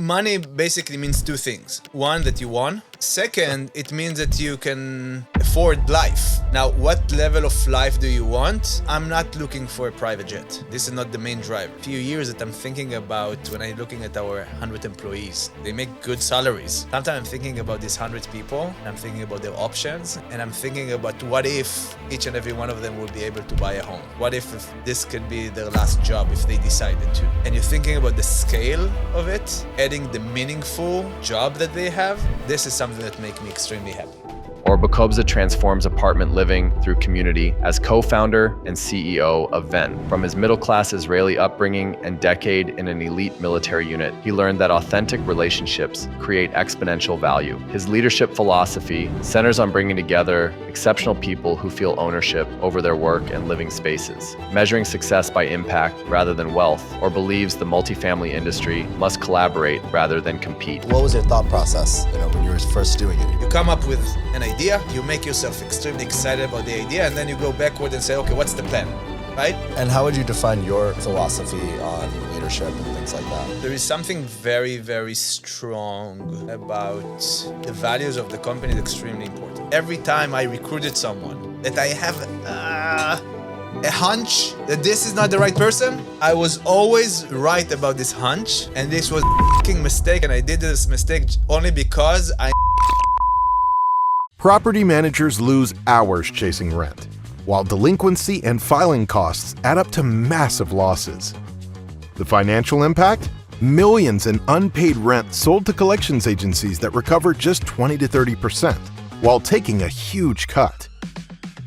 money basically means two things. One, that you won. Second, it means that you can afford life. Now, what level of life do you want? I'm not looking for a private jet. This is not the main drive. A few years that I'm thinking about when I'm looking at our 100 employees. They make good salaries. Sometimes I'm thinking about these 100 people, I'm thinking about their options, and I'm thinking about what if each and every one of them would be able to buy a home? What if this could be their last job if they decided to? And you're thinking about the scale of it, adding the meaningful job that they have. This is something that makes me extremely happy. Or Bokobza transforms apartment living through community as co-founder and CEO of Venn. From his middle-class Israeli upbringing and decade in an elite military unit, he learned that authentic relationships create exponential value. His leadership philosophy centers on bringing together exceptional people who feel ownership over their work and living spaces, measuring success by impact rather than wealth, or believes the multifamily industry must collaborate rather than compete. What was your thought process, when you were first doing it? You come up with an idea, you make yourself extremely excited about the idea, and then you go backward and say, okay, what's the plan, right? And how would you define your philosophy on leadership and things like that? There is something very, very strong about the values of the company that's extremely important. Every time I recruited someone that I have a hunch that this is not the right person, I was always right about this hunch, and this was a f***ing mistake, and I did this mistake only because I... Property managers lose hours chasing rent, while delinquency and filing costs add up to massive losses. The financial impact? Millions in unpaid rent sold to collections agencies that recover just 20 to 30%, while taking a huge cut.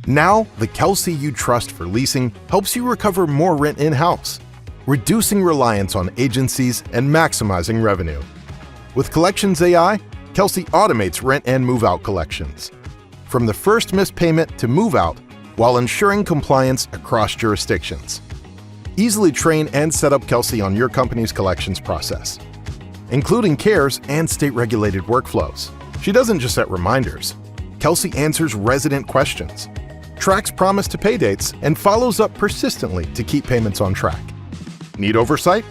Now, the Kelsey you trust for leasing helps you recover more rent in-house, reducing reliance on agencies and maximizing revenue. With Collections AI, Kelsey automates rent and move-out collections, from the first missed payment to move-out, while ensuring compliance across jurisdictions. Easily train and set up Kelsey on your company's collections process, including CARES and state-regulated workflows. She doesn't just set reminders. Kelsey answers resident questions, tracks promise to pay dates, and follows up persistently to keep payments on track. Need oversight?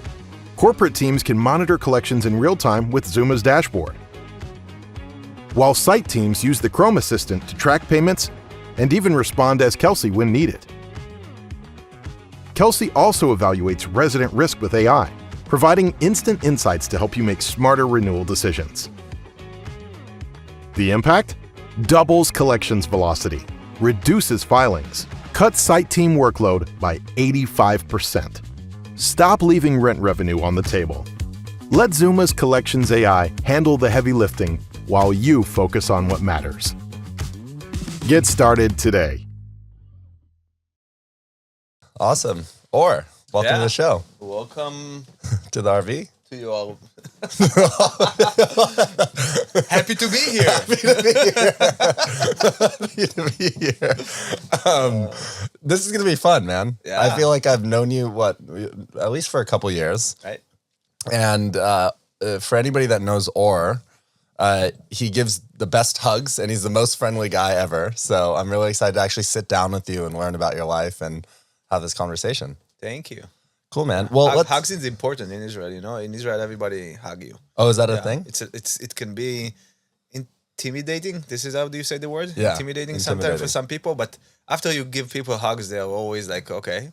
Corporate teams can monitor collections in real time with Zuma's dashboard, while site teams use the Chrome Assistant to track payments and even respond as Kelsey when needed. Kelsey also evaluates resident risk with AI, providing instant insights to help you make smarter renewal decisions. The impact? Doubles collections velocity, reduces filings, cuts site team workload by 85%. Stop leaving rent revenue on the table. Let Zuma's Collections AI handle the heavy lifting while you focus on what matters. Get started today. Awesome. Or, welcome to the show. Welcome to the RV. To you all. Happy to be here. Happy to be here. This is going to be fun, man. Yeah. I feel like I've known you, at least for a couple years. Right. And for anybody that knows Or, he gives the best hugs and he's the most friendly guy ever. So I'm really excited to actually sit down with you and learn about your life and have this conversation. Thank you. Cool, man. Well, hugs is important in Israel. In Israel, everybody hug you. Oh, is that a thing? It can be intimidating. This is how do you say the word? Yeah. Intimidating sometimes for some people. But after you give people hugs, they're always like, okay,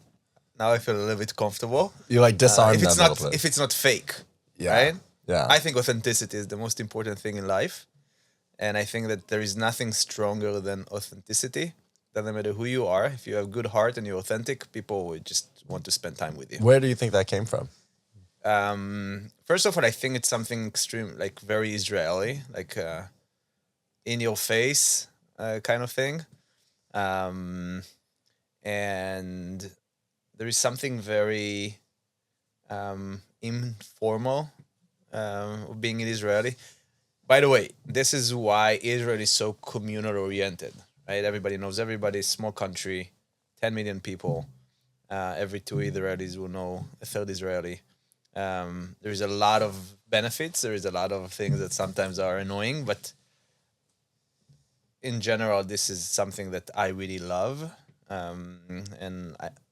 now I feel a little bit comfortable. You like disarm if them it's a not little bit. if it's not fake, Yeah. right? Yeah. I think authenticity is the most important thing in life, and I think that there is nothing stronger than authenticity. Doesn't matter who you are. If you have a good heart and you're authentic, people will just want to spend time with you. Where do you think that came from? First of all, I think it's something extreme, like very Israeli, like in your face kind of thing. And there is something very informal of being an Israeli. By the way, this is why Israel is so communal oriented, right? Everybody knows everybody, small country, 10 million people. Every two Israelis will know a third Israeli. There is a lot of benefits. There is a lot of things that sometimes are annoying, but in general, this is something that I really love.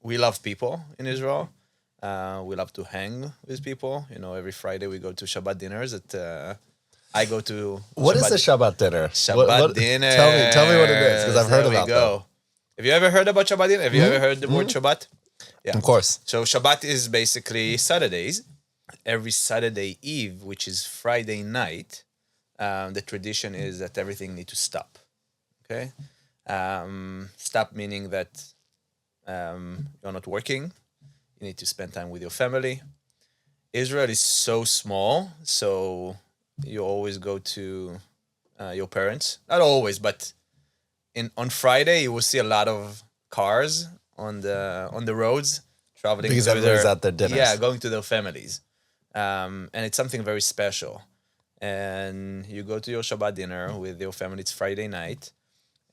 We love people in Israel. We love to hang with people. Every Friday we go to Shabbat dinners. I go to What is Shabbat, a Shabbat dinner? Shabbat dinner. Tell me what it is, because I've heard There we about go. that. Have you ever heard about Shabbat dinner? Have you ever heard the word Shabbat? Yeah. Of course. So Shabbat is basically Saturdays. Every Saturday Eve, which is Friday night, the tradition is that everything needs to stop. Okay? Stop meaning that you're not working. You need to spend time with your family. Israel is so small, so you always go to your parents. Not always, but on Friday you will see a lot of cars on the roads traveling Because to everybody's at their dinners. Yeah, going to their families, and it's something very special. And you go to your Shabbat dinner with your family. It's Friday night,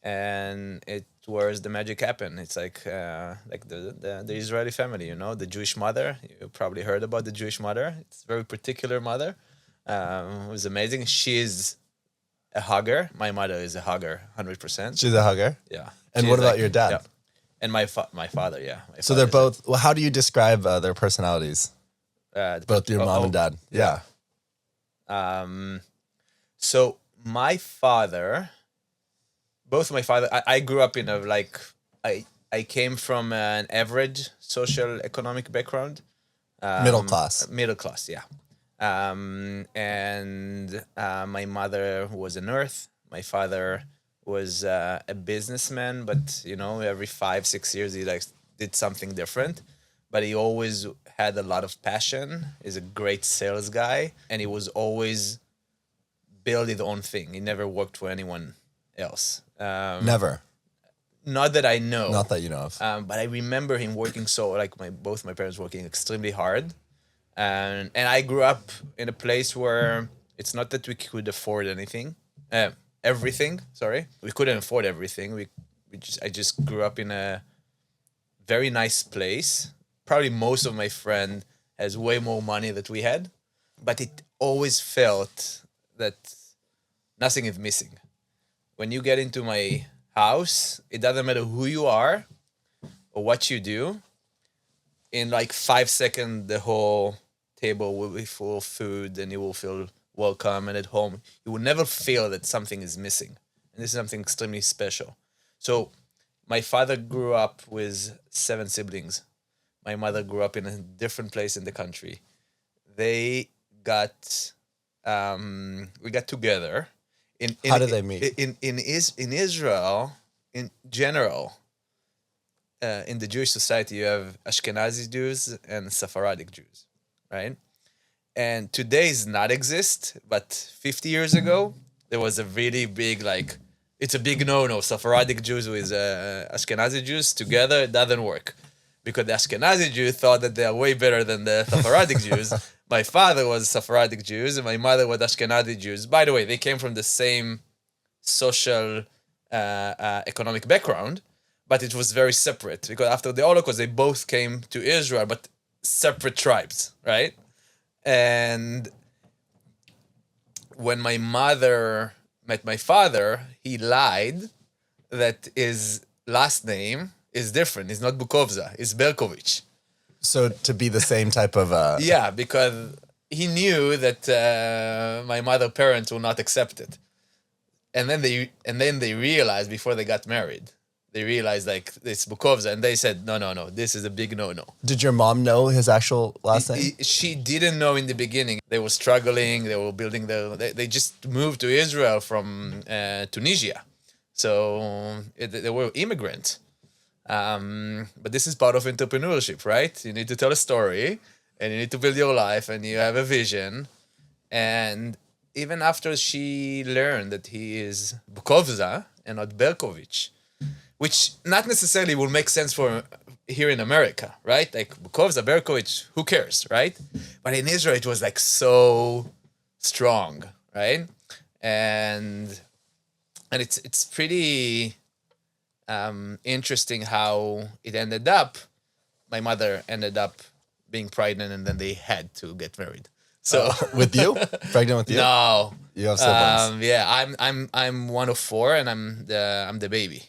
and it where's the magic happen. It's like the Israeli family, the Jewish mother. You probably heard about the Jewish mother. It's a very particular mother. It was amazing. She is a hugger. My mother is a hugger, 100%. She's a hugger. Yeah. And She what is about your dad? Yeah. And my father, yeah. My So they're father's both. Well, how do you describe their personalities? Both your mom and dad. Yeah. So my father, both my father, I grew up in I came from an average social economic background. Middle class. Middle class, yeah. And my mother was a nurse. My father was a businessman, but every 5-6 years he did something different. But he always had a lot of passion. He's a great sales guy, and he was always build his own thing. He never worked for anyone else. Never. Not that I know. Not that you know of. But I remember him working both my parents working extremely hard. And I grew up in a place where it's not that we could afford everything. Sorry, we couldn't afford everything. I just grew up in a very nice place. Probably most of my friend has way more money than we had, but it always felt that nothing is missing. When you get into my house, it doesn't matter who you are or what you do. In 5 seconds, the whole table will be full of food and you will feel welcome and at home. You will never feel that something is missing. And this is something extremely special. So my father grew up with 7 siblings. My mother grew up in a different place in the country. We got together. How did they meet? In Israel, in general, in the Jewish society, you have Ashkenazi Jews and Sephardic Jews, right? And today does not exist, but 50 years ago, there was a really big, it's a big no-no. Sephardic Jews with Ashkenazi Jews together, it doesn't work. Because the Ashkenazi Jews thought that they are way better than the Sephardic Jews. My father was Sephardic Jews, and my mother was Ashkenazi Jews. By the way, they came from the same social, economic background, but it was very separate. Because after the Holocaust, they both came to Israel, but separate tribes, right? And when my mother met my father, he lied that his last name is different. It's not Bokobza. It's Berkovich. So to be the same type of... Yeah, because he knew that my mother's parents will not accept it. And then they realized before they got married, they realized it's Bokobza, and they said, no, this is a big no-no. Did your mom know his actual last name? She didn't know in the beginning. They were struggling. They were building they just moved to Israel from Tunisia. So they were immigrants. But this is part of entrepreneurship, right? You need to tell a story and you need to build your life and you have a vision. And even after she learned that he is Bokobza and not Berkovich, which not necessarily will make sense for here in America, right? Bokobza, Berkovich, who cares, right? But in Israel, it was so strong, right? And it's pretty... interesting how it ended up. My mother ended up being pregnant, and then they had to get married. So with you, pregnant with you? No, You have siblings. yeah, I'm one of 4, and I'm the baby.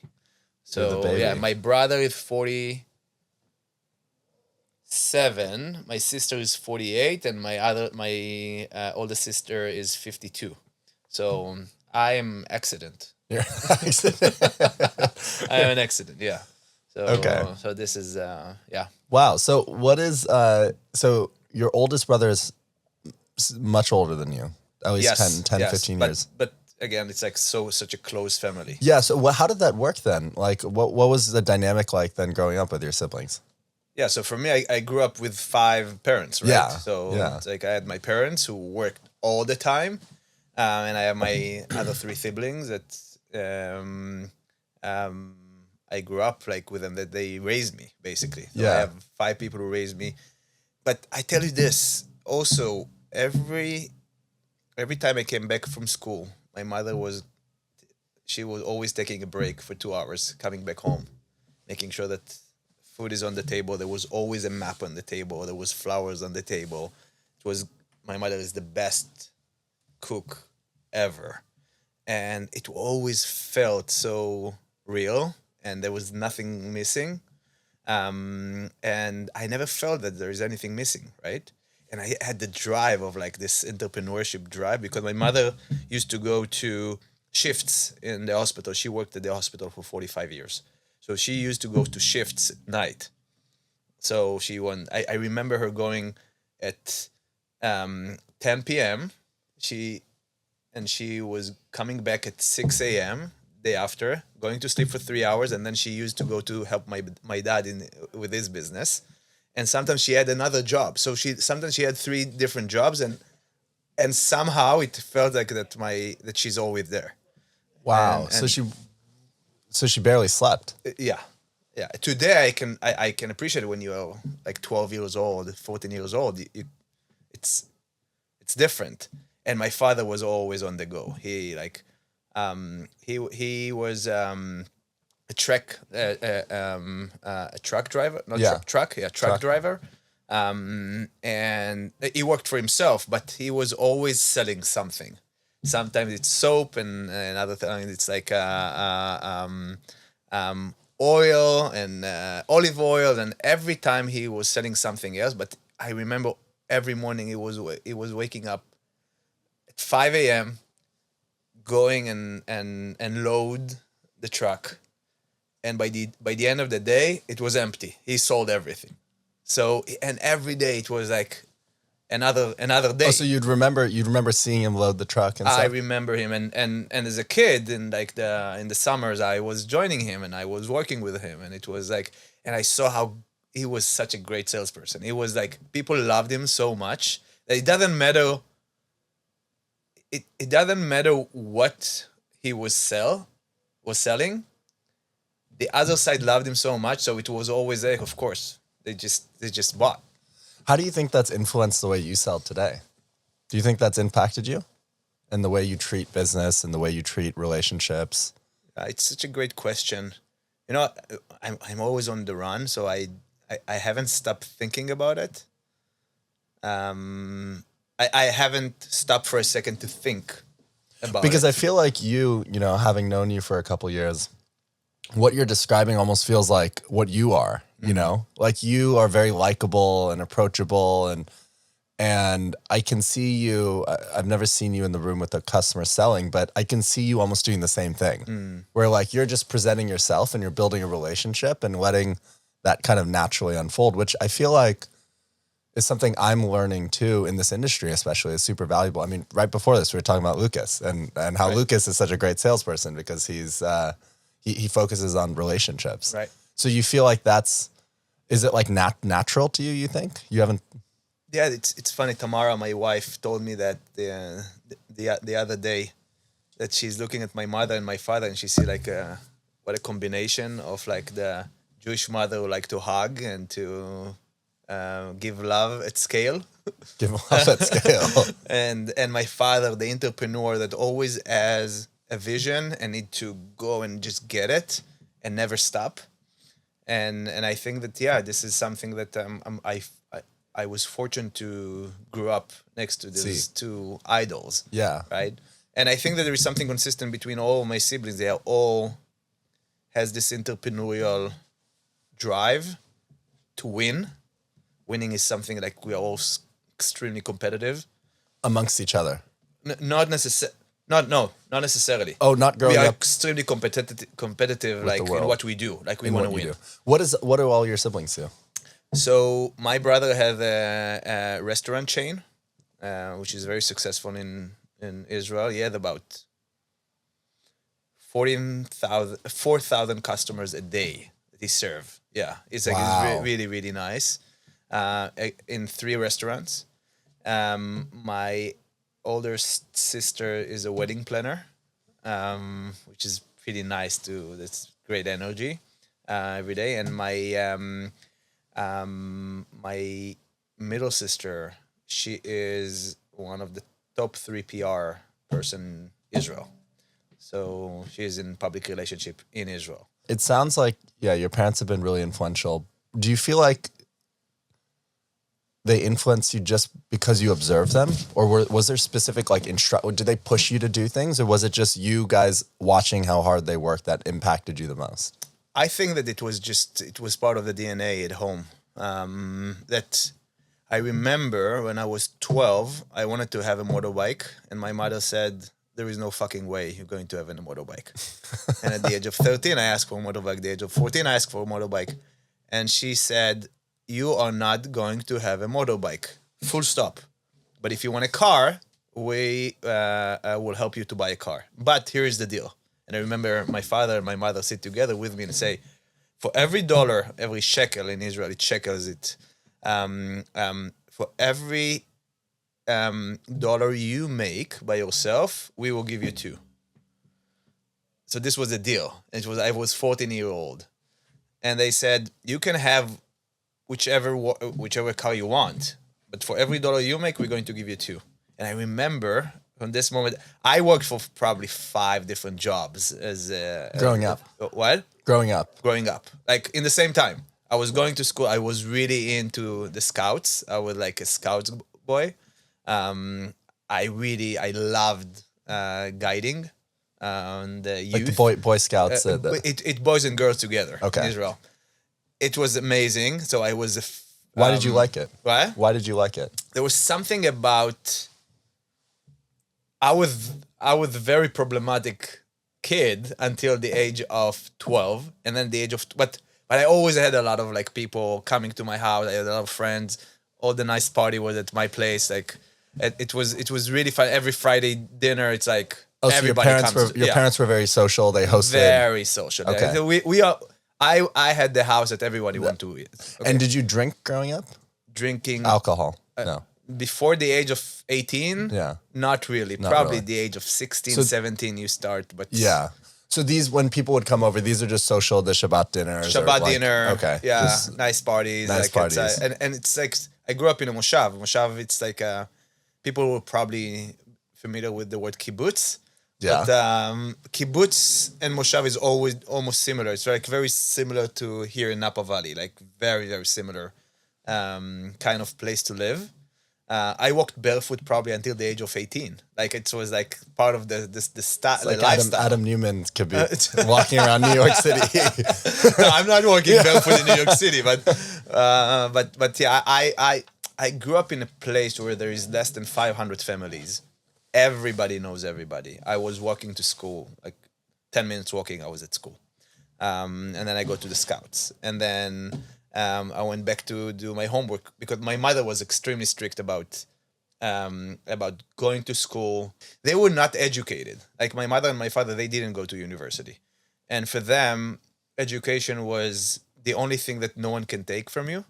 So You're the baby. yeah, my brother is 46, 47. My sister is 48, and my older sister is 52. So I am accident. You're I am an accident. Yeah. So Okay. So this is yeah. Wow. So what is so your oldest brother is much older than you. At least Yes, 10, yes. 15 but, years. But again, it's like such a close family. Yeah. So how did that work then? Like what was the dynamic like then growing up with your siblings? Yeah, so for me, I grew up with 5 parents, right? Yeah, So yeah. it's like I had my parents who worked all the time, and I have my other 3 siblings that I grew up like with them, that they raised me basically. So I Yeah. have 5 people who raised me. But I tell you this also, every time I came back from school, my mother was always taking a break for 2 hours, coming back home, making sure that food is on the table. There was always a map on the table. There was flowers on the table. My mother is the best cook ever. And it always felt so real, and there was nothing missing. And I never felt that there is anything missing, right? And I had the drive of like this entrepreneurship drive, because my mother used to go to shifts in the hospital. She worked at the hospital for 45 years. So she used to go to shifts at night. So I remember her going at 10 p.m. She was coming back at 6 a.m. day after, going to sleep for 3 hours, and then she used to go to help my dad with his business. And sometimes she had another job. So sometimes she had 3 different jobs, and somehow it felt like that she's always there. Wow. So she barely slept. Yeah. Today I can appreciate it when you're like 12 years old, 14 years old. It's different. And my father was always on the go. He was a truck driver, truck driver. And he worked for himself, but he was always selling something. Sometimes it's soap, and other times it's like oil and olive oil, and every time he was selling something else. But I remember every morning he was waking up at 5 a.m., going and load the truck, and by the end of the day it was empty. He sold everything. So, and every day it was like another day. Oh, so you'd remember seeing him load the truck and stuff? I remember him, and as a kid in the summers I was joining him and I was working with him, and it was like, and I saw how he was such a great salesperson. He was like, people loved him so much that it doesn't matter. It doesn't matter what he was selling. The other side loved him so much, so it was always like, of course, they just bought. How do you think that's influenced the way you sell today? Do you think that's impacted you and the way you treat business and the way you treat relationships? It's such a great question. You know, I'm always on the run, so I haven't stopped thinking about it. I haven't stopped for a second to think about Because it. I feel like you know, having known you for a couple years, what you're describing almost feels like what you are, you know? Like you are very likable and approachable, and I can see you, I've never seen you in the room with a customer selling, but I can see you almost doing the same thing. Where like you're just presenting yourself and you're building a relationship and letting that kind of naturally unfold, which I feel like is something I'm learning too in this industry, especially. Is super valuable. I mean, right before this, we were talking about Lucas and how Right. Lucas is such a great salesperson because he focuses on relationships. Right. So you feel like is it like natural to you, you think? You haven't... Yeah, it's funny. Tamara, my wife, told me that the other day that she's looking at my mother and my father, and she see like what a combination of like the Jewish mother who like to hug and to give love at scale, Give love at scale. and my father, the entrepreneur that always has a vision and need to go and just get it and never stop. And I think that this is something that I was fortunate to grow up next to these 2 idols. Yeah. Right. And I think that there is something consistent between all my siblings. They are all has this entrepreneurial drive to win, winning is something like we're all extremely competitive. Amongst each other. Not necessarily. Oh, not growing We are up extremely competitive like the in world. what we do. Like we in want to what you win. do. What do all your siblings do? So my brother has a restaurant chain, which is very successful in Israel. He had about 4,000 customers a day that he served. Yeah, it's like Wow. it's really, really nice. In 3 restaurants. My older sister is a wedding planner, which is pretty nice too. That's great energy every day. And my middle sister, she is one of the top 3 PR person in Israel. So she is in public relationship in Israel. It sounds like, yeah, your parents have been really influential. Do you feel like they influence you just because you observe them? Or was there specific, like, did they push you to do things? Or was it just you guys watching how hard they work that impacted you the most? I think that it was part of the DNA at home. That I remember when I was 12, I wanted to have a motorbike, and my mother said, there is no fucking way you're going to have a motorbike. And at the age of 13, I asked for a motorbike. At the age of 14, I asked for a motorbike. And she said, you are not going to have a motorbike. Full stop. But if you want a car, we will help you to buy a car. But here is the deal. And I remember my father and my mother sit together with me and say, for every dollar, every shekel in Israel, it shekels it. For every dollar you make by yourself, we will give you 2. So this was the deal. I was 14-year-old, and they said you can have whichever car you want, but for every dollar you make, we're going to give you 2. And I remember from this moment, I worked for probably 5 different jobs as Growing up. What? Growing up. Like in the same time. I was going to school. I was really into the scouts. I was like a scouts boy. I loved guiding and youth. Like the Boy Scouts. It boys and girls together Okay. in Israel. It was amazing. So I was Why did you like it? What? Why did you like it? There was something about I was a very problematic kid until the age of 12, and then the age of but I always had a lot of like people coming to my house. I had a lot of friends. All the nice party was at my place. Like it was really fun. Every Friday dinner, it's like Oh, so everybody your parents were very social. They hosted. very social. Okay. So we are. I had the house that everybody wanted to eat. Okay. And did you drink growing up? Drinking Alcohol? No. before the age of 18? Yeah. Not really. Not Probably really. the age of 16, So- 17 you start. But Yeah. So when people would come over, these are just social, the Shabbat dinners. or Shabbat like- dinner. Okay. Yeah. Just- Nice parties. Nice like parties. And it's like, I grew up in a moshav. Moshav, it's like, people were probably familiar with the word kibbutz. Yeah. But kibbutz and moshav is always almost similar. It's like very similar to here in Napa Valley, like very, very similar kind of place to live. I walked barefoot probably until the age of 18. Like it was like part of the Like lifestyle. Adam Newman could be walking around New York City. No, I'm not walking barefoot in New York City, but yeah, I grew up in a place where there is less than 500 families. Everybody knows everybody. I was walking to school, like 10 minutes walking, I was at school. And then I go to the scouts. And then I went back to do my homework because my mother was extremely strict about going to school. They were not educated. Like my mother and my father, they didn't go to university. And for them, education was the only thing that no one can take from you.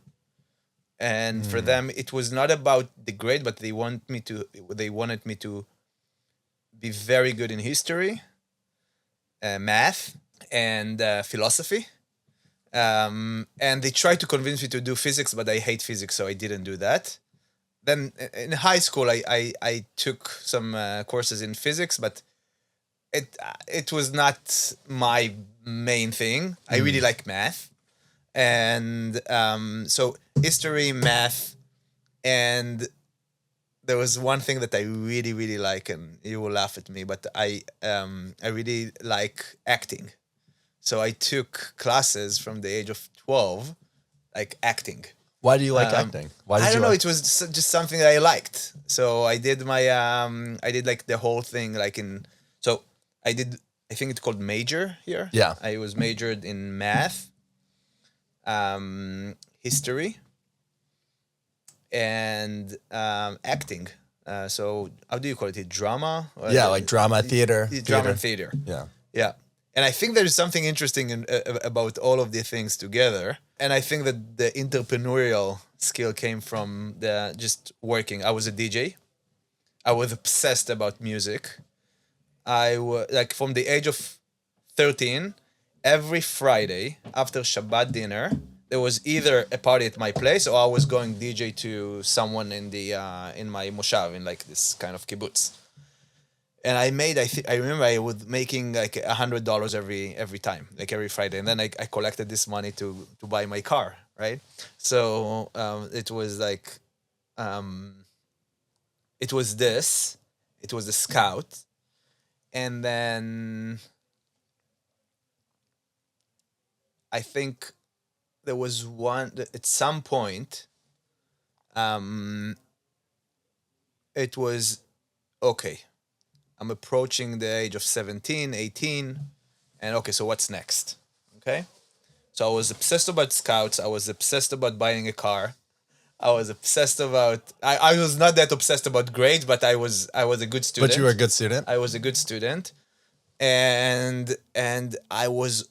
And for them, it was not about the grade, but they wanted me to be very good in history, math, and philosophy. And they tried to convince me to do physics, but I hate physics, so I didn't do that. Then in high school, I took some courses in physics, but it was not my main thing. I really like math. And so history, math, and there was one thing that I really, really like, and you will laugh at me, but I really like acting. So I took classes from the age of 12, like acting. Why do you like acting? Why did I you don't know. like- It was just something that I liked. So I did my I did like the whole thing like in. So I did. I think it's called major here. Yeah. I was majored in math, history, and acting. So how do you call it? Drama? Or Yeah, like drama, theater. Drama and theater. Yeah. Yeah. And I think there's something interesting about all of the things together. And I think that the entrepreneurial skill came from the just working. I was a DJ. I was obsessed about music. I was like from the age of 13, every Friday after Shabbat dinner, there was either a party at my place or I was going DJ to someone in the in my moshav, in like this kind of kibbutz. And I made, I remember I was making like $100 every time, like every Friday. And then I collected this money to buy my car, right? So it was like, it was the Scout. And then I think there was one, at some point, it was, okay, I'm approaching the age of 17, 18, and okay, so what's next? Okay? So I was obsessed about Scouts. I was obsessed about buying a car. I was obsessed about, I was not that obsessed about grades, but I was a good student. But you were a good student? I was a good student. And I was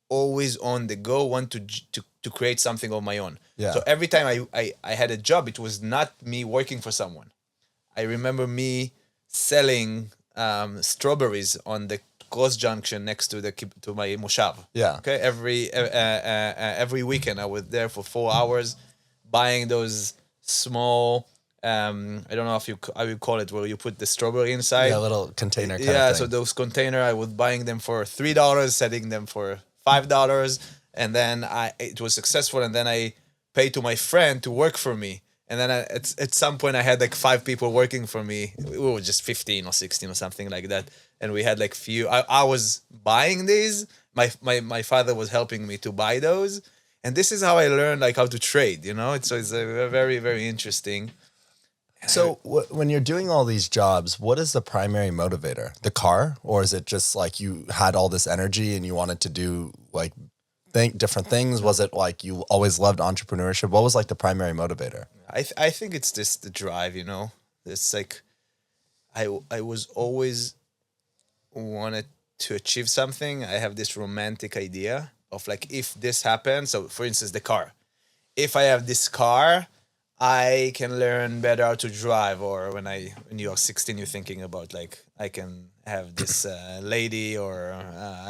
always on the go, want to create something of my own. Yeah. So every time I had a job, it was not me working for someone. I remember me selling strawberries on the cross junction next to my moshav. Yeah. Okay. Every weekend I was there for 4 hours, buying those small. I don't know if how you call it, where you put the strawberry inside. Yeah, a little container kind of Yeah. thing. So those container, I was buying them for $3, selling them for $5, and then it was successful, and then I paid to my friend to work for me. And then at some point I had like 5 people working for me. We were just 15 or 16 or something like that. And we had like few, I was buying these. My father was helping me to buy those. And this is how I learned like how to trade, you know? It's a very, very interesting. So when you're doing all these jobs, what is the primary motivator? The car? Or is it just like you had all this energy and you wanted to do like different things? Was it like you always loved entrepreneurship? What was like the primary motivator? I think it's just the drive, you know? It's like I was always wanted to achieve something. I have this romantic idea of like, if this happens, so for instance, the car. If I have this car, I can learn better how to drive. Or when you're 16, you're thinking about like, I can have this lady, or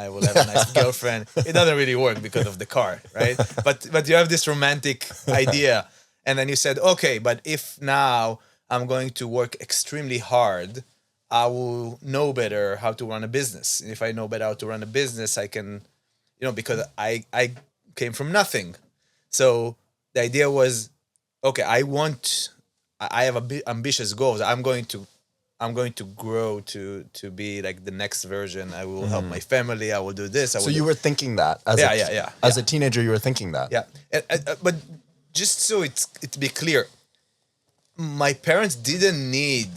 I will have a nice girlfriend. It doesn't really work because of the car, right? But you have this romantic idea. And then you said, okay, but if now I'm going to work extremely hard, I will know better how to run a business. If I know better how to run a business, I can, because I came from nothing. So the idea was, okay, I have ambitious goals. I'm going to grow to be like the next version. I will help my family. I will do this. So you were thinking that as a teenager, you were thinking that. Yeah. But just so it be clear, my parents didn't need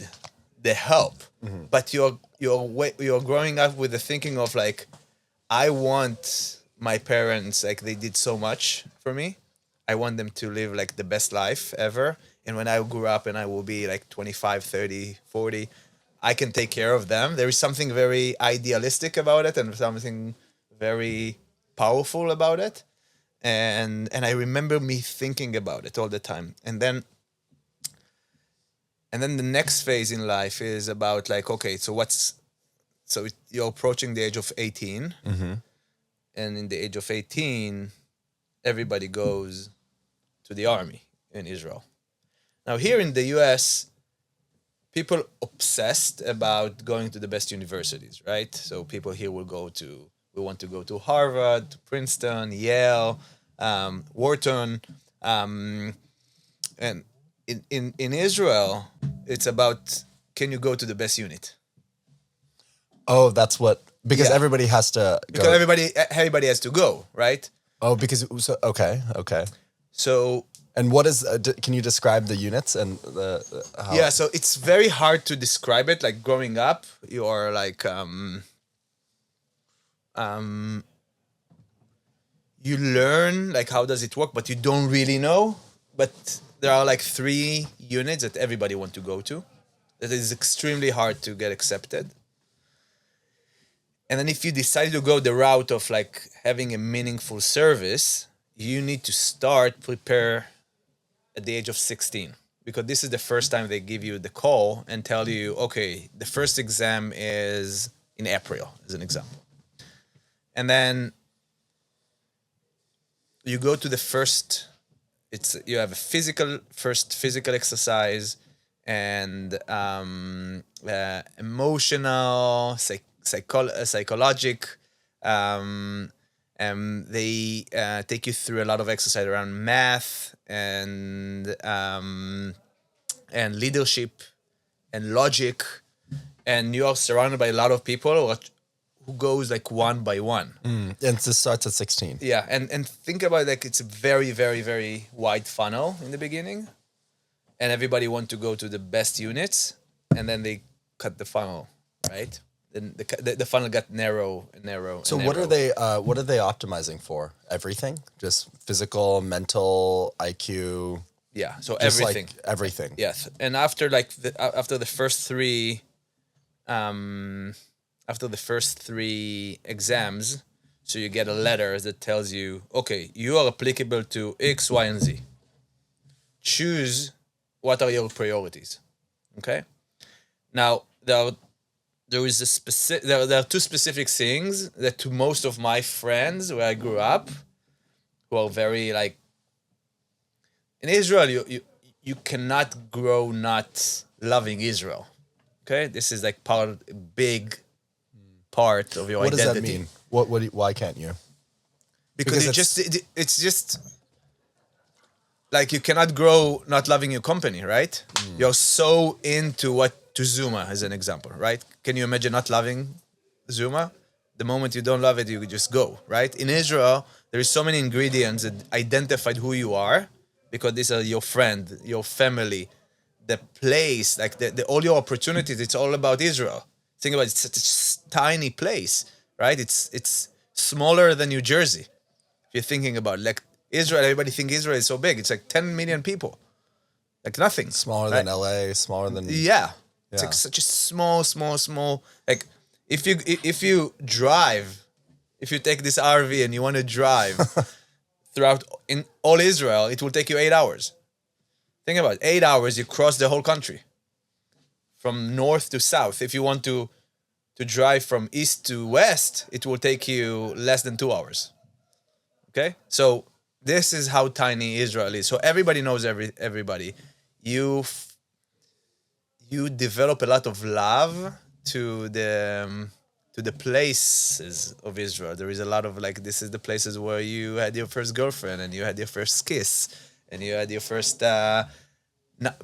the help, but you're growing up with the thinking of like, I want my parents, like they did so much for me. I want them to live like the best life ever. And when I grew up and I will be like 25, 30, 40, I can take care of them. There is something very idealistic about it and something very powerful about it. And I remember me thinking about it all the time. And then the next phase in life is about like, okay, so you're approaching the age of 18. Mm-hmm. And in the age of 18, everybody goes to the army in Israel. Now here in the US, people obsessed about going to the best universities, right? So people here we want to go to Harvard, to Princeton, Yale, Wharton, and in Israel, it's about, can you go to the best unit? Oh, that's what, because Yeah. everybody has to go. Because everybody has to go, right? Oh, because, okay. So And what is? Can you describe the units and the? How Yeah, so it's very hard to describe it. Like growing up, you are like you learn like how does it work, but you don't really know. But there are like 3 units that everybody want to go to. That is extremely hard to get accepted. And then if you decide to go the route of like having a meaningful service, you need to start prepare at the age of 16, because this is the first time they give you the call and tell you, okay, the first exam is in April, as an example. And then you go to the first, you have a first physical exercise and emotional, psychologic. They take you through a lot of exercise around math and leadership and logic, and you are surrounded by a lot of people who goes like one by one. and this starts at 16. Yeah, and think about it, like it's a very, very, very wide funnel in the beginning, and everybody want to go to the best units, and then they cut the funnel, right? Then the funnel got narrow and narrow. So and what narrow. are they optimizing for? Everything? Just physical, mental, IQ? Yeah, so Just everything. like everything. Yes, and after the first 3, exams, so you get a letter that tells you, okay, you are applicable to X, Y, and Z. Choose what are your priorities. Okay. Now there is there are 2 specific things that to most of my friends where I grew up, who are very like, in Israel, you cannot grow not loving Israel. Okay, this is like big part of your What does identity. that mean? Why can't you? Because it's just like you cannot grow not loving your company, right? You're so into Zuma, as an example, right? Can you imagine not loving Zuma? The moment you don't love it, you just go, right? In Israel, there is so many ingredients that identified who you are, because these are your friend, your family, the place, like all your opportunities. It's all about Israel. Think about it, it's such a tiny place, right? It's smaller than New Jersey. If you're thinking about like Israel, everybody think Israel is so big. It's like 10 million people, like nothing. Smaller right? than LA, smaller than... Yeah. It's Yeah. like such a small, like if you drive, if you take this RV and you want to drive throughout in all Israel, it will take you 8 hours. Think about it. 8 hours, you cross the whole country from north to south. If you want to drive from east to west, it will take you less than 2 hours. Okay? So this is how tiny Israel is. So everybody knows everybody. You develop a lot of love to the places of Israel. There is a lot of like, this is the places where you had your first girlfriend and you had your first kiss and you had your first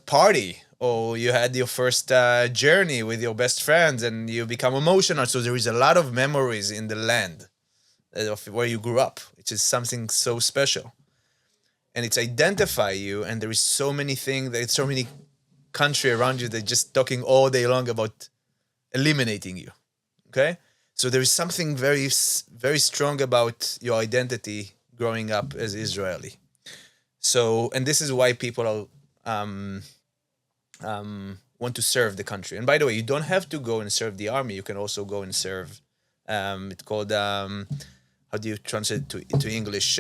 party, or you had your first journey with your best friends and you become emotional. So there is a lot of memories in the land of where you grew up, which is something so special. And it's identify you, and there is so many things, there's so many country around you that just talking all day long about eliminating you. Okay? So there is something very, very strong about your identity growing up as Israeli. So, and this is why people are, want to serve the country. And by the way, you don't have to go and serve the army. You can also go and serve, it's called, how do you translate it into English?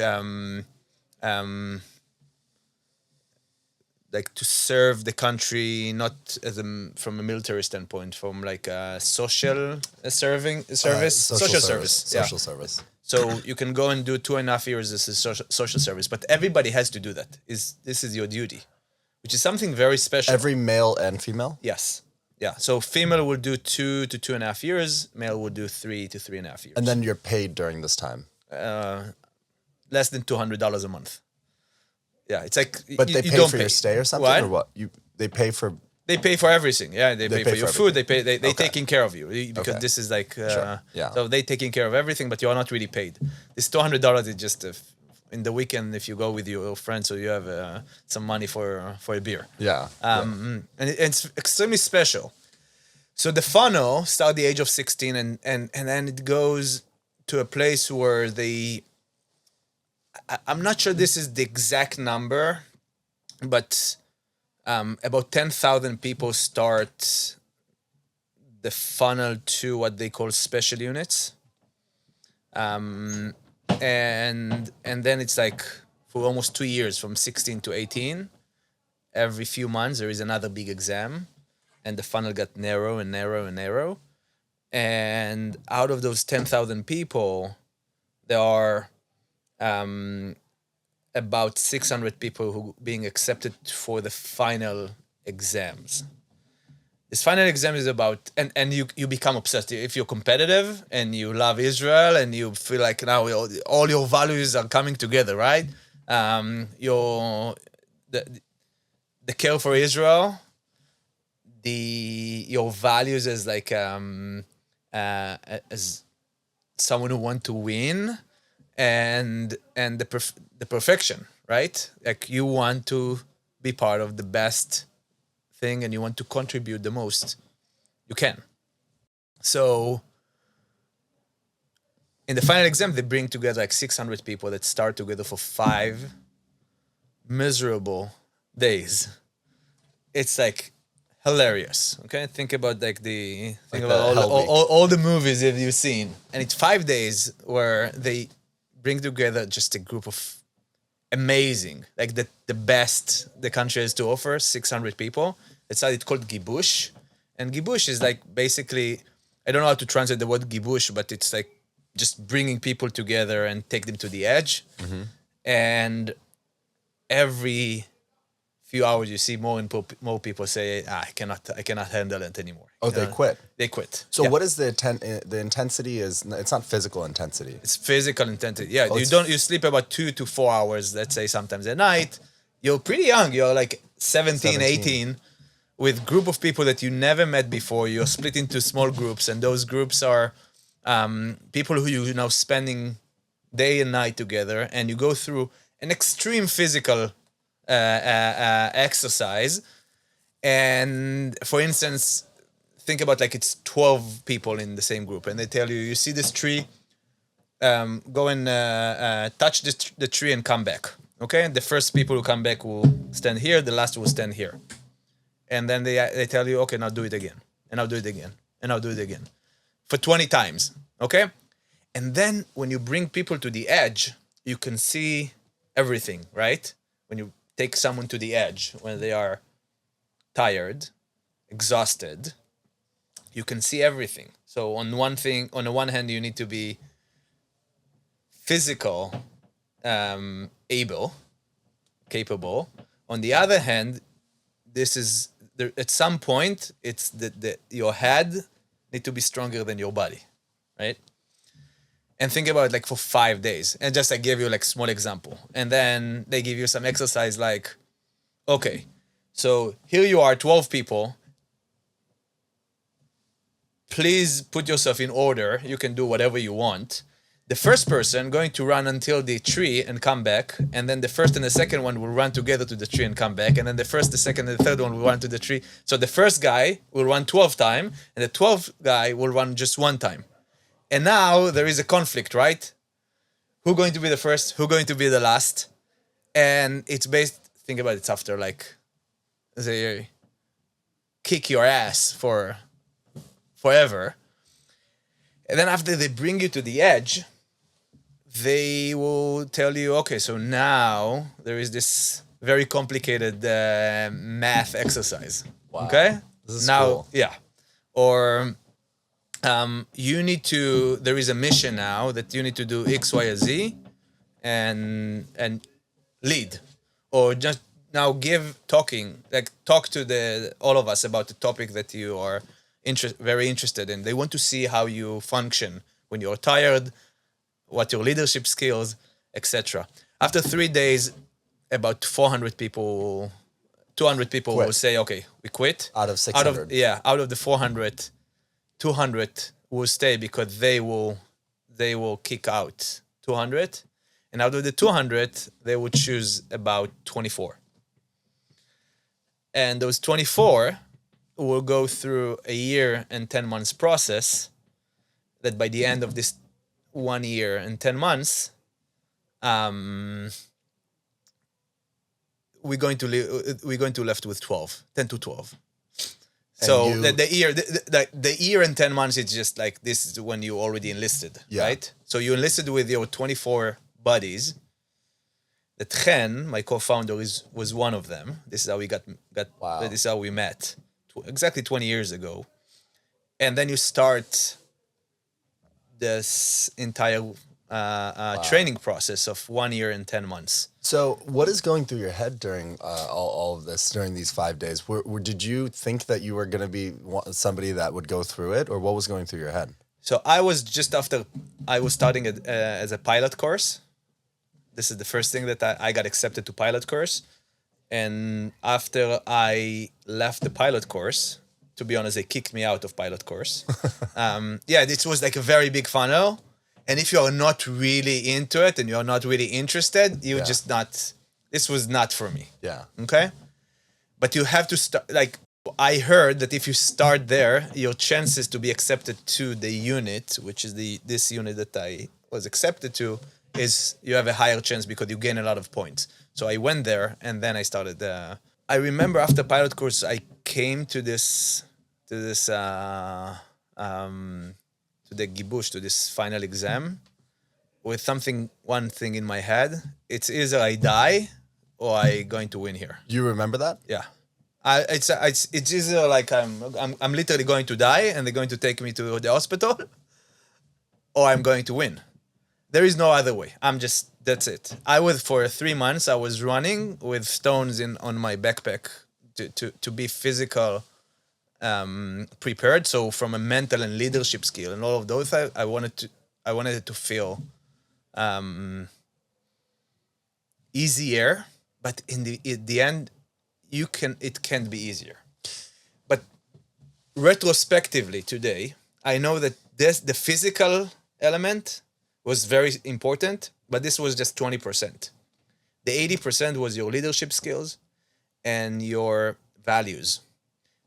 Like to serve the country, not as from a military standpoint, from like a social social service. Yeah. Social service. So you can go and do 2.5 years as a social service, but everybody has to do that. This is your duty, which is something very special. Every male and female? Yes. Yeah. So female will do 2 to 2.5 years. Male will do 3 to 3.5 years. And then you're paid during this time? Less than $200 a month. Yeah, it's like, But they you pay don't for your stay or something? What? Or what? They pay for... They pay for everything. Yeah, they pay for your food. They Okay. taking care of you, because Okay. this is like Sure. Yeah. So they taking care of everything, but you are not really paid. This $200 is just in the weekend if you go with your friends, so you have some money for a beer. Yeah. And it's extremely special. So the funnel starts at the age of 16, and then it goes to a place where I'm not sure this is the exact number, but about 10,000 people start the funnel to what they call special units. And then it's like for almost 2 years, from 16 to 18, every few months there is another big exam, and the funnel got narrow and narrow and narrow. And out of those 10,000 people, there are about 600 people who being accepted for the final exams. This final exam is about, and you become obsessed. If you're competitive and you love Israel and you feel like now all your values are coming together, right? The care for Israel, your values as like as someone who want to win, and the perfection, right? Like you want to be part of the best thing, and you want to contribute the most you can. So in the final exam, they bring together like 600 people that start together for 5 miserable days. It's like hilarious. Okay, think about all the movies that you've seen, and it's 5 days where they bring together just a group of amazing, like the best the country has to offer. 600 people. It's called Gibush, and Gibush is like basically, I don't know how to translate the word Gibush, but it's like just bringing people together and take them to the edge. Mm-hmm. And every few hours you see more and more people say, I cannot handle it anymore. Oh, they quit. They quit. So yeah. what is the intensity? It's not physical intensity. It's physical intensity. Yeah, you sleep about 2 to 4 hours, let's say, sometimes at night. You're pretty young. You're like 17. 18, with group of people that you never met before. You're split into small groups, and those groups are people who you're now spending day and night together, and you go through an extreme physical exercise. And for instance, think about like it's 12 people in the same group, and they tell you see this tree, go and touch the tree and come back. Okay, the first people who come back will stand here, the last will stand here. And then they tell you, okay, now do it again, and I'll do it again, and I'll do it again, for 20 times. Okay, and then when you bring people to the edge, you can see everything, right? When you take someone to the edge, when they are tired, exhausted, you can see everything. So on the one hand, you need to be physical, capable. On the other hand, this is at some point, it's your head need to be stronger than your body, right? And think about it like for 5 days. And just I gave you like small example. And then they give you some exercise like, okay, so here you are, 12 people. Please put yourself in order. You can do whatever you want. The first person going to run until the tree and come back, and then the first and the second one will run together to the tree and come back, and then the first, the second, and the third one will run to the tree. So the first guy will run 12 times, and the 12th guy will run just 1 time. And now there is a conflict, right? Who's going to be the first? Who's going to be the last? And it's based, think about it, it's after like, they kick your ass for forever. And then after they bring you to the edge, they will tell you, okay, so now there is this very complicated math exercise. Wow. Okay? This is now, cool. Yeah. Or you need to, there is a mission now that you need to do X, Y, or Z and lead. Or just now talk to all of us about the topic that you are very interested in. They want to see how you function when you're tired, what your leadership skills, etc. After 3 days, about 200 people will say, okay, we quit. Out of 600. Out of the 400, 200 will stay because they will kick out 200. And out of the 200, they would choose about 24. And those 24 will go through a year and 10 months process that by the end of this 1 year and 10 months, we're going to left with 12, 10 to 12. So the year and 10 months, it's just like, this is when you already enlisted, right? So you enlisted with your 24 buddies. That Chen, my co-founder, was one of them. This is how we got. Wow. This is how we met, exactly 20 years ago. And then you start this entire training process of 1 year and 10 months. So what is going through your head during all of this, during these 5 days? Did you think that you were going to be somebody that would go through it, or what was going through your head? So I was starting as a pilot course. This is the first thing that I got accepted to pilot course. And after I left the pilot course, to be honest, they kicked me out of pilot course. This was like a very big funnel. And if you're not really into it and you're not really interested, this was not for me. Yeah. Okay? But you have to start, like, I heard that if you start there, your chances to be accepted to the unit, which is this unit that I was accepted to, is you have a higher chance because you gain a lot of points. So I went there and then I started. I remember after pilot course, I came to the gibush, to this final exam, with one thing in my head. It's either I die or I going to win here. You remember that? Yeah. It's either like I'm literally going to die and they're going to take me to the hospital, or I'm going to win. There is no other way. That's it. For 3 months, I was running with stones on my backpack to be physical prepared. So from a mental and leadership skill and all of those, I wanted it to feel easier, but in the end, it can be easier. But retrospectively today, I know that the physical element was very important, but this was just 20%. The 80% was your leadership skills and your values.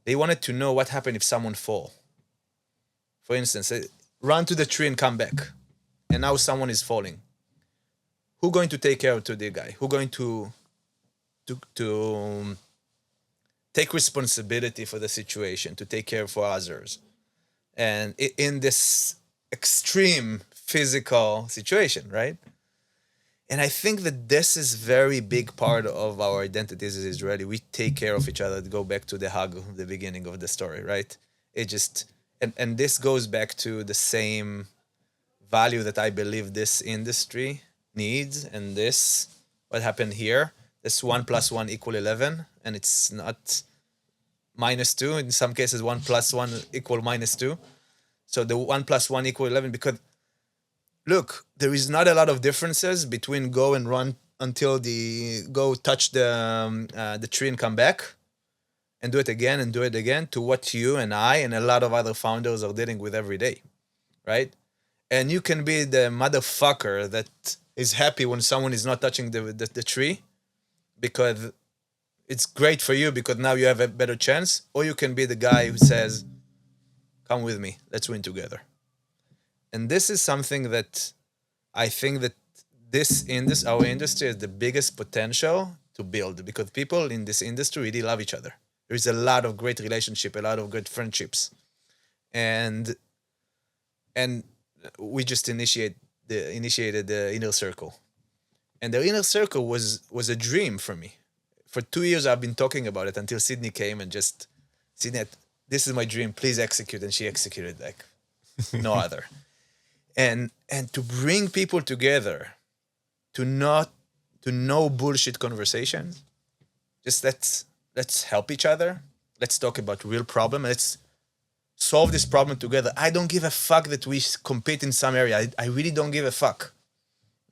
They wanted to know what happened if someone fall. For instance, run to the tree and come back, and now someone is falling. Who going to take care of the guy? Who going to take responsibility for the situation, to take care for others? And in this extreme physical situation, right? And I think that this is very big part of our identities as Israeli. We take care of each other. To go back to the hug, the beginning of the story, right? And this goes back to the same value that I believe this industry needs. And what happened here, this 1 + 1 = 11, and it's not -2. In some cases, 1 + 1 = -2. So the 1 + 1 = 11, because look, there is not a lot of differences between go and run until go touch the tree and come back and do it again and do it again, to what you and I and a lot of other founders are dealing with every day, right? And you can be the motherfucker that is happy when someone is not touching the tree because it's great for you because now you have a better chance, or you can be the guy who says, come with me, let's win together. And this is something that I think that our industry has the biggest potential to build, because people in this industry really love each other. There is a lot of great relationship, a lot of good friendships. And we just initiated the inner circle. And the inner circle was a dream for me. For 2 years, I've been talking about it until Sydney came and just, Sydney, this is my dream, please execute. And she executed like no other. And to bring people together, to no bullshit conversations, just let's help each other. Let's talk about real problem. Let's solve this problem together. I don't give a fuck that we compete in some area. I really don't give a fuck.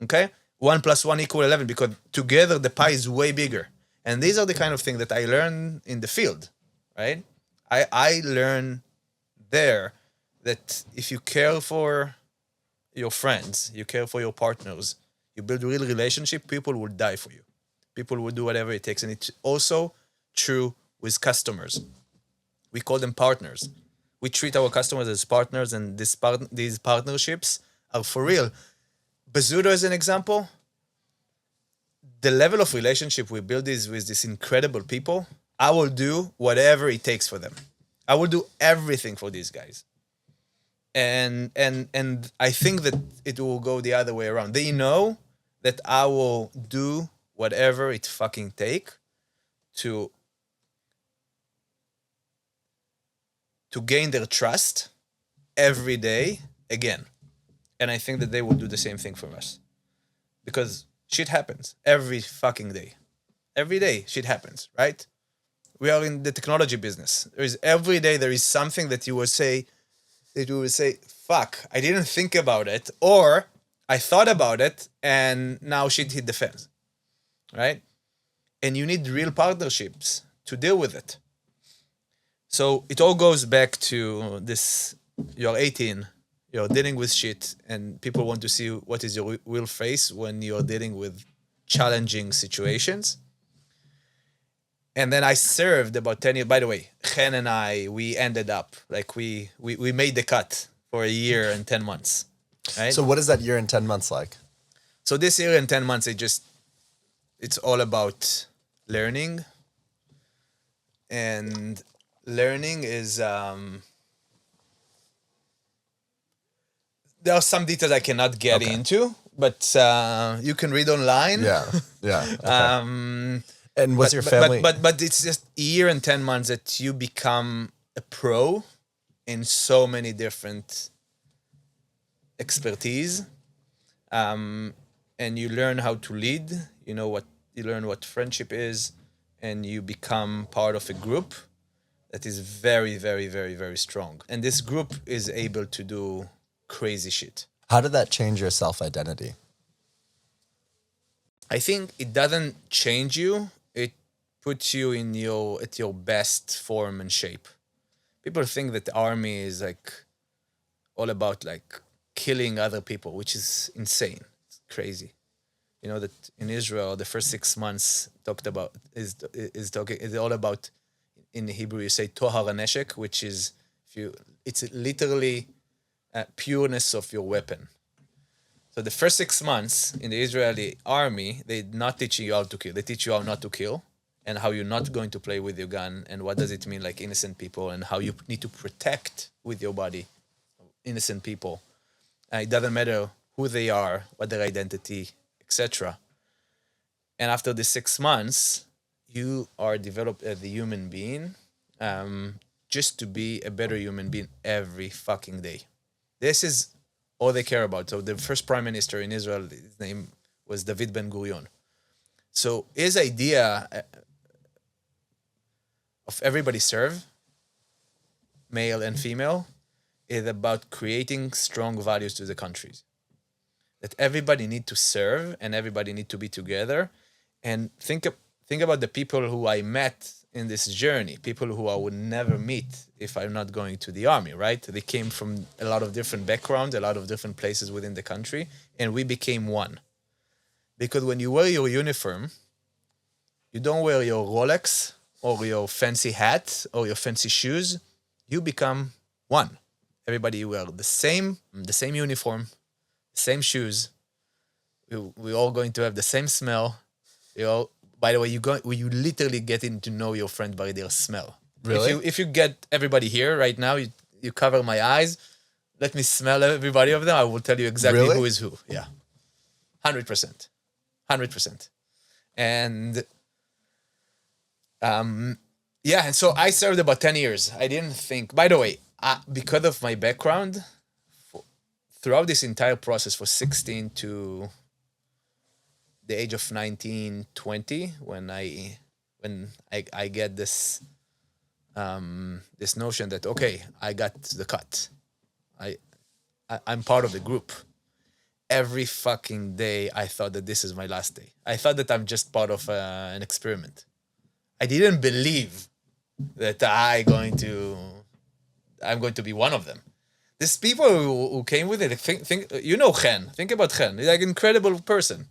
Okay? 1 + 1 = 11, because together the pie is way bigger. And these are the kind of things that I learn in the field, right? I learn there that if you care for your friends, you care for your partners, you build real relationship, people will die for you. People will do whatever it takes. And it's also true with customers. We call them partners. We treat our customers as partners, and these partnerships are for real. Bazzuto as an example, the level of relationship we build is with these incredible people. I will do whatever it takes for them. I will do everything for these guys. And I think that it will go the other way around. They know that I will do whatever it fucking take to gain their trust every day again. And I think that they will do the same thing for us. Because shit happens every fucking day. Every day shit happens, right? We are in the technology business. Every day there is something that you will say, fuck, I didn't think about it, or I thought about it and now shit hit the fence, right? And you need real partnerships to deal with it. So it all goes back to this, you're 18, you're dealing with shit, and people want to see what is your real face when you're dealing with challenging situations. And then I served about 10 years. By the way, Chen and I, we ended up, like we made the cut for a year and 10 months, right? So what is that year and 10 months like? So this year and 10 months, it's all about learning. And learning is, there are some details I cannot get into, but you can read online. Yeah. Okay. And what's your family? But it's just a year and 10 months that you become a pro in so many different expertise. And you learn how to lead, you learn what friendship is, and you become part of a group that is very, very, very, very strong. And this group is able to do crazy shit. How did that change your self-identity? I think it doesn't change you. It puts you at your best form and shape. People think that the army is like all about like killing other people, which is insane. It's crazy. You know that in Israel, the first 6 months is all about, in Hebrew you say tohar haneshek, which is it's literally pureness of your weapon. So the first 6 months in the Israeli army, they're not teaching you how to kill. They teach you how not to kill and how you're not going to play with your gun and what does it mean like innocent people and how you need to protect with your body innocent people. It doesn't matter who they are, what their identity, etc. And after the 6 months, you are developed as a human being just to be a better human being every fucking day. This is all they care about. So the first prime minister in Israel, his name was David Ben-Gurion. So his idea of everybody serve, male and female, is about creating strong values to the countries. That everybody need to serve and everybody need to be together. And think about the people who I met in this journey, people who I would never meet if I'm not going to the army, right? They came from a lot of different backgrounds, a lot of different places within the country, and we became one. Because when you wear your uniform, you don't wear your Rolex or your fancy hat or your fancy shoes. You become one. Everybody wear the same uniform, same shoes. We're all going to have the same smell. By the way, you literally getting to know your friend by their smell. Really? If you get everybody here right now, you cover my eyes, let me smell everybody of them, I will tell you exactly Really? who is who. Yeah. 100%. 100%. And and so I served about 10 years. I didn't think, by the way, because of my background, throughout this entire process for 16 to the age of 19, 20, when I get this this notion that, okay, I got the cut. I'm part of the group. Every fucking day, I thought that this is my last day. I thought that I'm just part of an experiment. I didn't believe that I'm going to be one of them. these people who came with it, think you know Chen. Think about Chen. He's like an incredible person.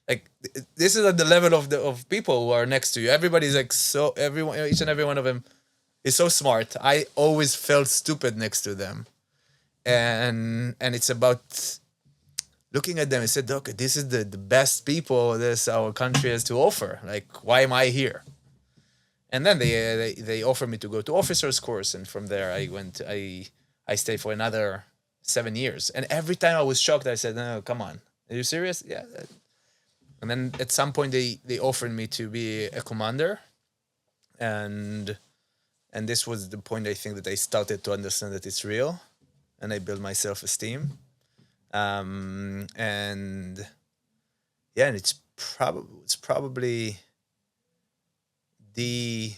Like this is at the level of people who are next to you. Everybody's like each and every one of them is so smart. I always felt stupid next to them, and it's about looking at them and said, okay, this is the best people this our country has to offer. Like, why am I here? And then they offered me to go to officers course, and from there I stayed for another 7 years. And every time I was shocked, I said, no, come on, are you serious? Yeah. And then at some point they offered me to be a commander, and this was the point I think that I started to understand that it's real, and I built my self-esteem. And it's probably the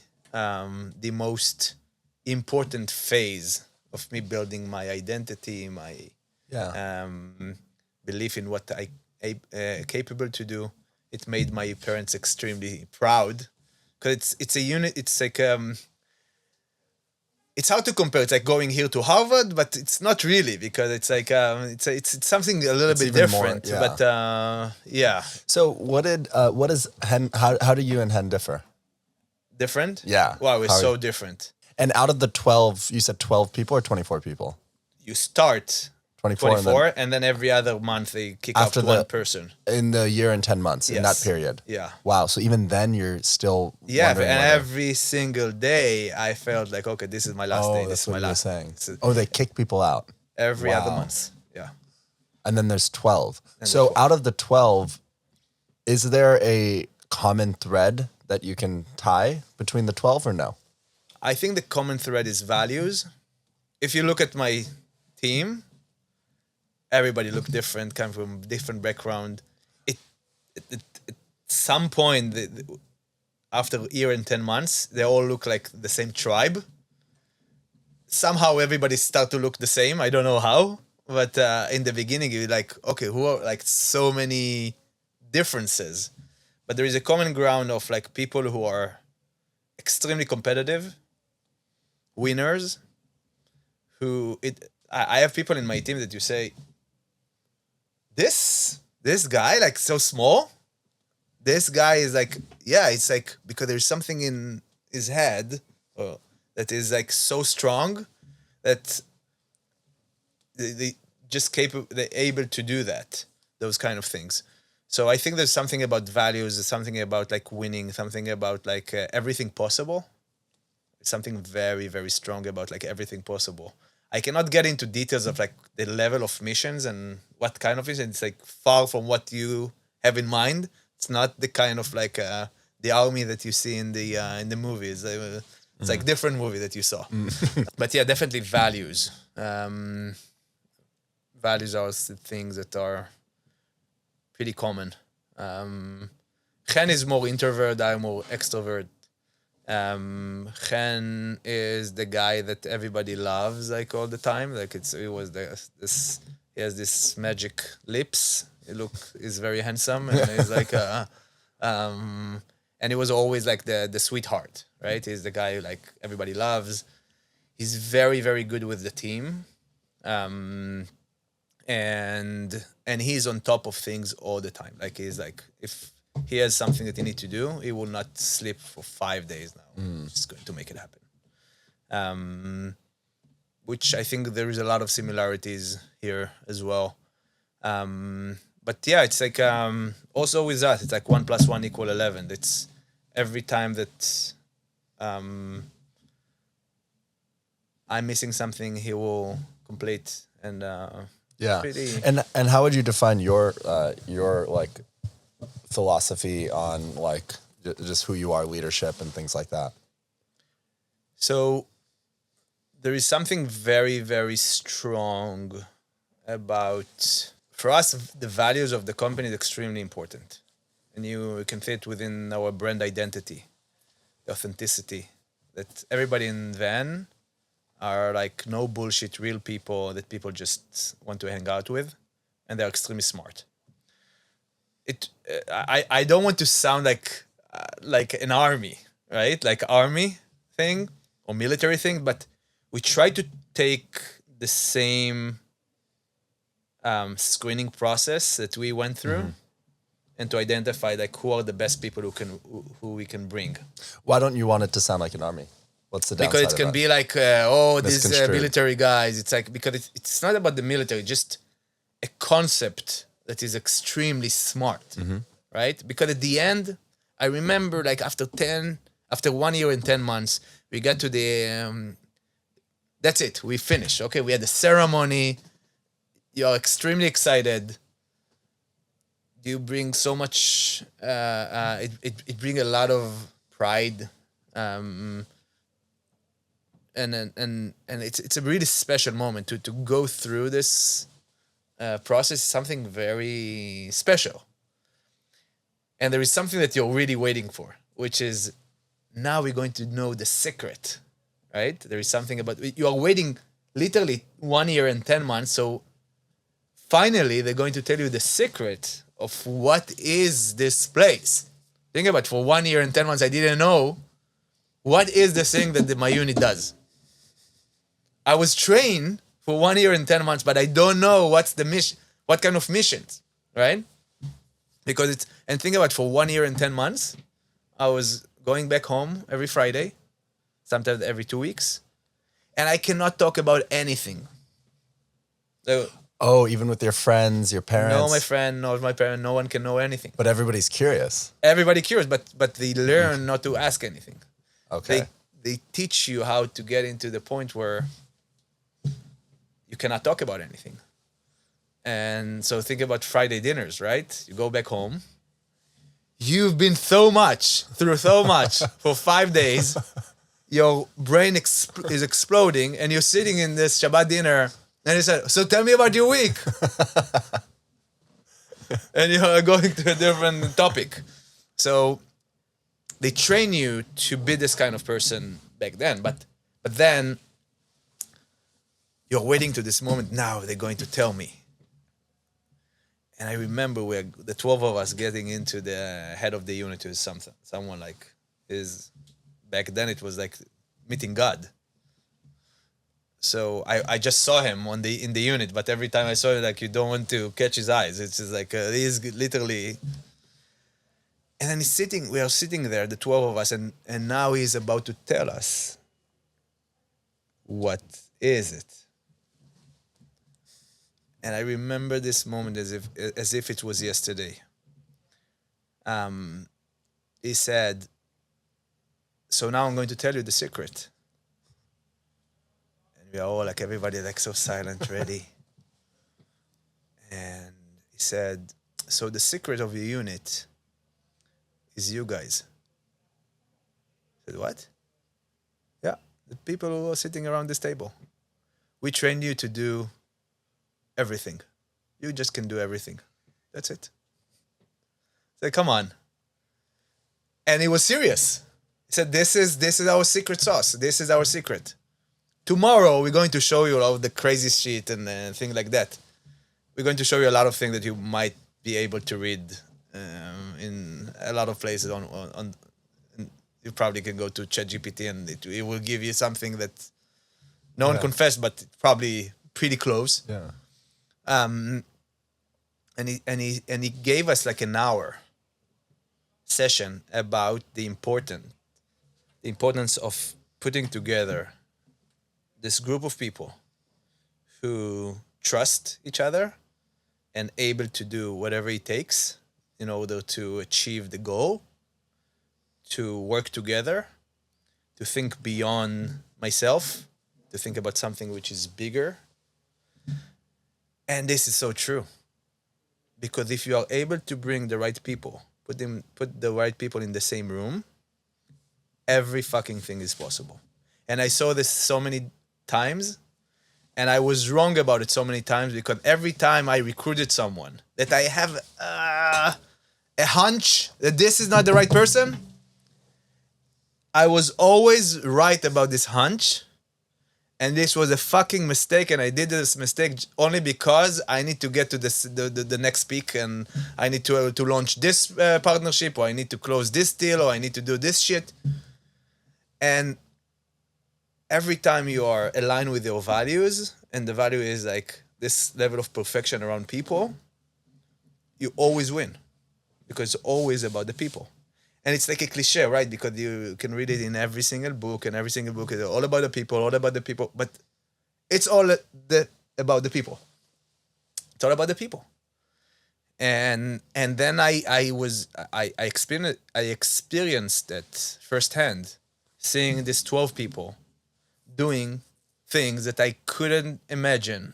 most important phase of me building my identity, my belief in what I capable to do. It made my parents extremely proud, because it's a unit. It's like it's hard to compare. It's like going here to Harvard, but it's not really, because it's like it's something a little bit different. More, But yeah. So what is Hen? How do you and Hen differ? Different? Yeah. Wow, it's so different. And out of the 12, you said 12 people or 24 people? You start 24 and then every other month they kick out one person. In the year and 10 months, in that period? Yeah. Wow, so even then you're still and every single day I felt like, okay, this is my last day. This is my last day. They kick people out? Every other month, yeah. And then there's 12. So out of the 12, is there a common thread that you can tie between the 12 or no? I think the common thread is values. If you look at my team, everybody look different, come from different background. At some point, after a year and 10 months, they all look like the same tribe. Somehow everybody start to look the same. I don't know how, but in the beginning, you're like, okay, who are like so many differences? But there is a common ground of like people who are extremely competitive, winners, I have people in my team that you say, this guy, like so small, this guy is like, it's like, because there's something in his head that is like so strong that they just they're able to do that, those kind of things. So I think there's something about values, there's something about like winning, something about like everything possible. Something very, very strong about like everything possible. I cannot get into details of like the level of missions and what kind of mission. It's like far from what you have in mind. It's not the kind of like the army that you see in the movies. It's like different movie that you saw. But yeah, definitely values. Values are the things that are pretty common. Chen is more introvert, I'm more extrovert. Chen is the guy that everybody loves like all the time. Like he has this magic lips. He's very handsome, and he's like and he was always like the sweetheart, right? He's the guy who like everybody loves. He's very, very good with the team. And he's on top of things all the time. Like he's like, if he has something that he needs to do, he will not sleep for 5 days now. He's going to make it happen. Which I think there is a lot of similarities here as well. But yeah, it's like also with that, it's like 1 + 1 = 11. It's every time that I'm missing something, he will complete. And And how would you define your like philosophy on like just who you are, leadership and things like that? So there is something very, very strong about, for us, the values of the company is extremely important. And you can fit within our brand identity, the authenticity, that everybody in Venn are like no bullshit real people that people just want to hang out with, and they're extremely smart. I don't want to sound like an army, right? Like army thing or military thing, but we try to take the same screening process that we went through, and to identify like who are the best people who we can bring. Why don't you want it to sound like an army? What's the downside? Because it can of that? be like, these Misconstrued. military guys. It's like, because it's not about the military, just a concept that is extremely smart, right? Because at the end, I remember like after 1 year and 10 months, we got to the, that's it, we finished. Okay, we had the ceremony. You're extremely excited. You bring so much, it brings a lot of pride. And it's a really special moment to go through this process. Something very special, and there is something that you're really waiting for, which is now we're going to know the secret, right? There is something about you are waiting literally 1 year and 10 months. So finally, they're going to tell you the secret of what is this place. Think about it, for 1 year and 10 months, I didn't know what is the thing that my unit does. I was trained for 1 year and 10 months, but I don't know what's the mission, what kind of missions, right? Because and think about it, for 1 year and 10 months, I was going back home every Friday, sometimes every 2 weeks, and I cannot talk about anything. So, Even with your friends, your parents? no, my friend, no, my parent, no one can know anything. But everybody's curious. Everybody curious, but they learn not to ask anything. Okay. They teach you how to get into the point where you cannot talk about anything. And so think about Friday dinners, right? You go back home. You've been through so much for 5 days. Your brain is exploding, and you're sitting in this Shabbat dinner, and you said, so tell me about your week. And you're going to a different topic. So they train you to be this kind of person back then. But then you're waiting to this moment. Now they're going to tell me. And I remember the 12 of us getting into the head of the unit, who's someone like back then it was like meeting God. So I just saw him in the unit, but every time I saw it, like, you don't want to catch his eyes. It's just like he's literally. And then we are sitting there, the 12 of us, and now he's about to tell us what is it. And I remember this moment as if it was yesterday. He said, so now I'm going to tell you the secret. We are all like, everybody like so silent, ready. And he said, so the secret of your unit is you guys. I said, what? Yeah, the people who are sitting around this table. We trained you to do everything. You just can do everything. That's it. I said, come on. And he was serious. He said, this is our secret sauce. This is our secret. Tomorrow, we're going to show you all of the crazy shit and things like that. We're going to show you a lot of things that you might be able to read in a lot of places. You probably can go to ChatGPT and it will give you something that no one confessed, but probably pretty close. Yeah. And he gave us like an hour session about the importance of putting together this group of people who trust each other and able to do whatever it takes in order to achieve the goal, to work together, to think beyond myself, to think about something which is bigger. And this is so true. Because if you are able to bring the right people, put the right people in the same room, every fucking thing is possible. And I saw this so many times, and I was wrong about it so many times, because every time I recruited someone that I have a hunch that this is not the right person, I was always right about this hunch, and this was a fucking mistake, and I did this mistake only because I need to get to the next peak, and I need to launch this partnership, or I need to close this deal, or I need to do this shit. And every time you are aligned with your values, and the value is like this level of perfection around people, you always win, because it's always about the people. And it's like a cliche, right? Because you can read it in every single book, and every single book is all about the people, all about the people. But it's all about the people. It's all about the people. And then I experienced that firsthand, seeing these 12 people doing things that I couldn't imagine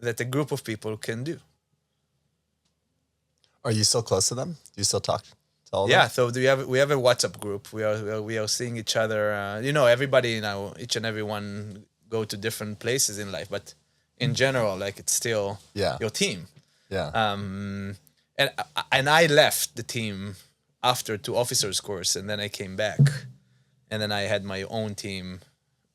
that a group of people can do. Are you still close to them? Do you still talk to all of Yeah, them? so we have a WhatsApp group. We are seeing each other. Everybody now, each and every one go to different places in life, but in general, like it's still your team. Yeah. And I left the team after 2 officers course, and then I came back, and then I had my own team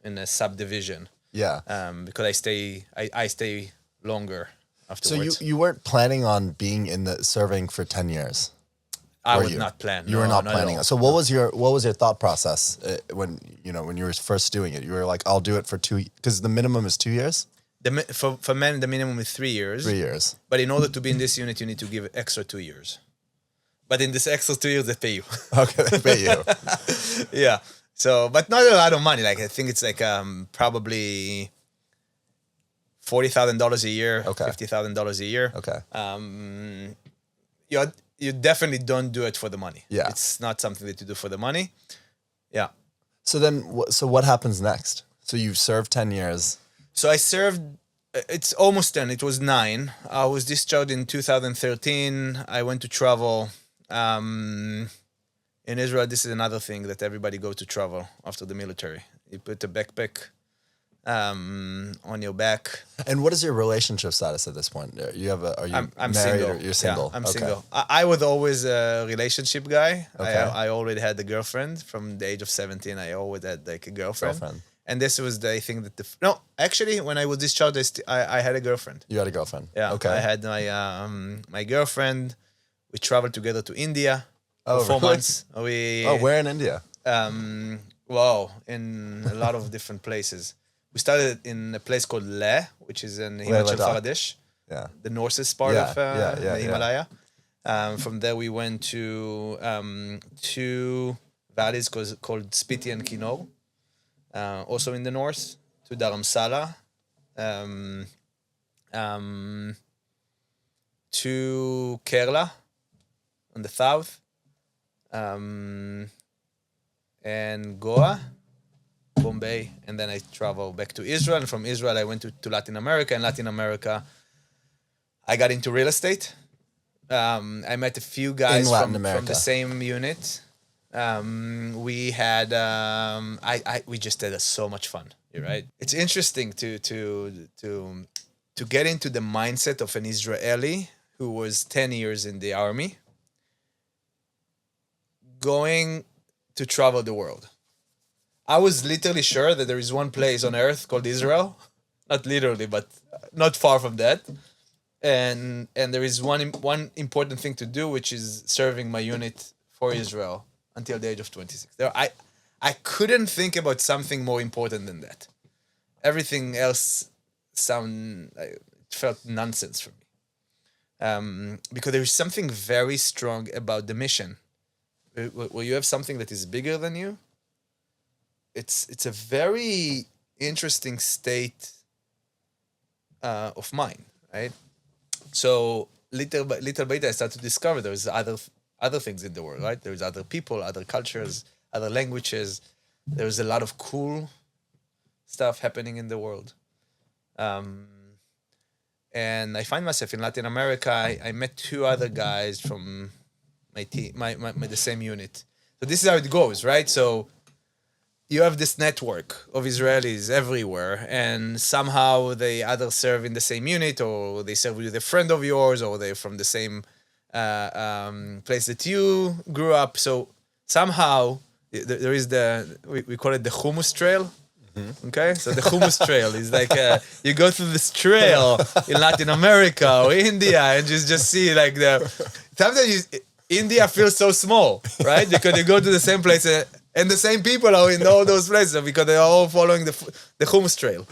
in a subdivision. Yeah. Because I stay longer So afterwards. you weren't planning on being in the serving for 10 years? I were would you? not plan. You were No, not at planning. all. So what was your thought process when you were first doing it? You were like, I'll do it for 2, because the minimum is 2 years. For men, the minimum is 3 years. 3 years. But in order to be in this unit, you need to give extra 2 years. But in this extra 2 years, they pay you. Okay, they pay you. Yeah. So, but not a lot of money. Like I think it's like probably $40,000 a year, Okay. $50,000 a year. Okay. You definitely don't do it for the money. Yeah. It's not something that you do for the money. Yeah. So then, so what happens next? So you've served 10 years. So I served, it's almost 10, it was 9. I was discharged in 2013. I went to travel. In Israel, this is another thing that everybody go to travel after the military. You put a backpack on your back. And what is your relationship status at this point? Are you I'm married single. or you're single? Yeah, I'm Okay. single. I was always a relationship guy. Okay. I already had a girlfriend from the age of 17. I always had like a girlfriend. And this was the thing that actually, when I was discharged, I had a girlfriend. You had a girlfriend. Yeah. Okay. I had my girlfriend. We traveled together to India Oh, for 4 really? months. Where in India? In a lot of different places. We started in a place called Leh, which is in Himachal Ladakh. Pradesh, Yeah. the northeast part Yeah, of yeah, the Himalaya. From there, we went to 2 valleys called Spiti and Kinor, also in the north, to Dharamsala, to Kerala on the south, and Goa, Bombay, and then I traveled back to Israel. And from Israel, I went to Latin America. In Latin America, I got into real estate. I met a few guys In Latin from America. the same unit. We had we just had so much fun. You're right. It's interesting to get into the mindset of an Israeli who was 10 years in the army, going to travel the world. I was literally sure that there is one place on earth called Israel, not literally, but not far from that. And there is one important thing to do, which is serving my unit for Israel until the age of 26. I couldn't think about something more important than that. Everything else felt nonsense for me. Because there is something very strong about the mission. Where you have something that is bigger than you, it's a very interesting state of mind, right? So little by little, I started to discover there's other things in the world, right? There's other people, other cultures, other languages. There's a lot of cool stuff happening in the world. And I find myself in Latin America. I met 2 other guys from my team, the same unit. So this is how it goes, right? So you have this network of Israelis everywhere, and somehow they either serve in the same unit, or they serve with a friend of yours, or they're from the same place that you grew up. So somehow there is we call it the hummus trail. Okay, so the hummus trail is like you go through this trail in Latin America or India, and just see like sometimes India feels so small, right? Because you go to the same place And the same people are in all those places because they are all following the hummus trail.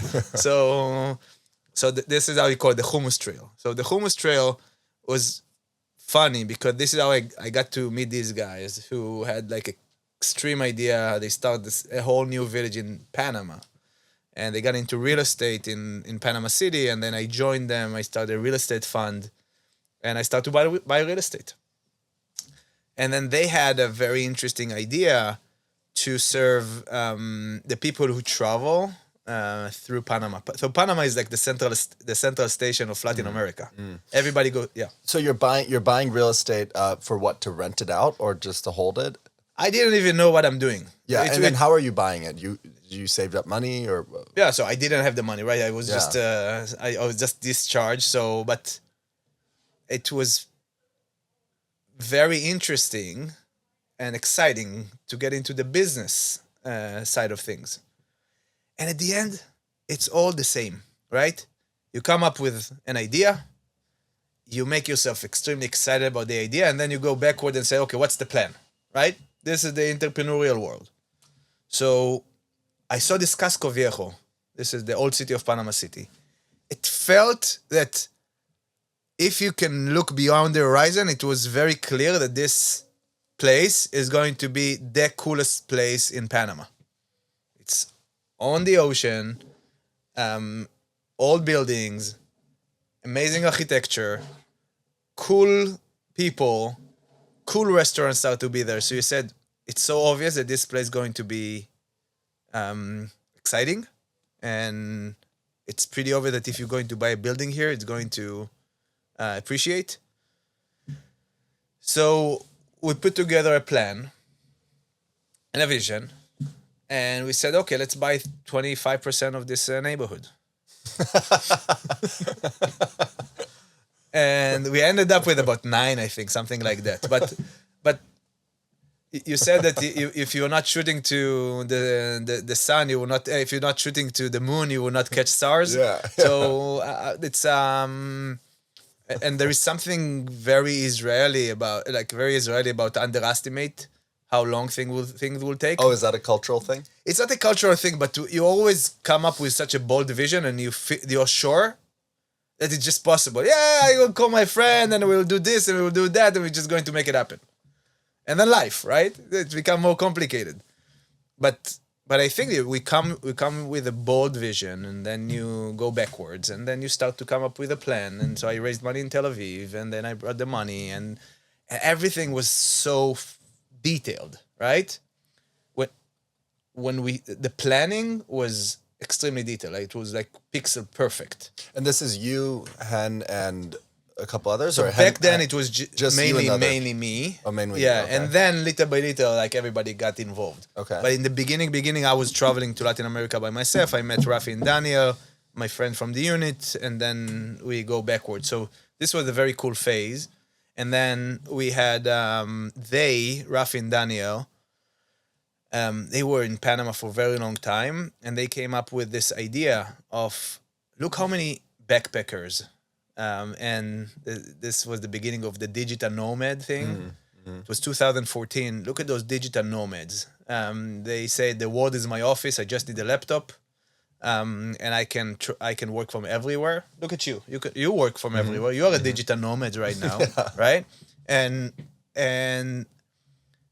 So this is how we call it, the hummus trail. So the hummus trail was funny because this is how I got to meet these guys who had like an extreme idea. They started a whole new village in Panama. And they got into real estate in Panama City. And then I joined them. I started a real estate fund. And I started to buy real estate. And then they had a very interesting idea to serve the people who travel through Panama. So Panama is like the central station of Latin America. Everybody go, yeah. So you're buying real estate for what, to rent it out or just to hold it? I didn't even know what I'm doing. Yeah, and then how are you buying it? You saved up money or? Yeah, so I didn't have the money, right? I was just I was just discharged. So, but it was very interesting and exciting to get into the business side of things. And at the end, it's all the same, right? You come up with an idea, you make yourself extremely excited about the idea, and then you go backward and say, okay, what's the plan, right? This is the entrepreneurial world. So I saw this Casco Viejo. This is the old city of Panama City. It felt that if you can look beyond the horizon, it was very clear that this place is going to be the coolest place in Panama. It's on the ocean, old buildings, amazing architecture, cool people, cool restaurants start to be there. So you said, it's so obvious that this place is going to be exciting. And it's pretty obvious that if you're going to buy a building here, it's going to appreciate. So we put together a plan and a vision. And we said, okay, let's buy 25% of this neighborhood. And we ended up with about 9, I think, something like that. But you said that if you're not shooting to the sun, you will not. If you're not shooting to the moon, you will not catch stars. Yeah. So it's and there is something very Israeli about underestimate how long things will take. Oh, is that a cultural thing? It's not a cultural thing, but you always come up with such a bold vision, and you're sure that it's just possible. Yeah, I will call my friend, and we'll do this, and we'll do that, and we're just going to make it happen. And then life, right? It's become more complicated. But I think that we come with a bold vision, and then you go backwards, and then you start to come up with a plan. And so I raised money in Tel Aviv, and then I brought the money, and everything was so detailed, right? When the planning was extremely detailed. Like, it was like pixel perfect. And this is you, Hen, and a couple others? So or back then it was just mainly me. Oh, mainly yeah, you, okay. And then little by little, like, everybody got involved. Okay. But in the beginning, I was traveling to Latin America by myself. I met Rafi and Daniel, my friend from the unit, and then we go backwards. So this was a very cool phase. And then we had Rafi and Daniel, they were in Panama for a very long time, and they came up with this idea of, look how many backpackers. And this was the beginning of the digital nomad thing. Mm-hmm. It was 2014. Look at those digital nomads. They say, the world is my office. I just need a laptop. And I can work from everywhere. Look at you. You work from everywhere. You are a digital nomad right now, right? And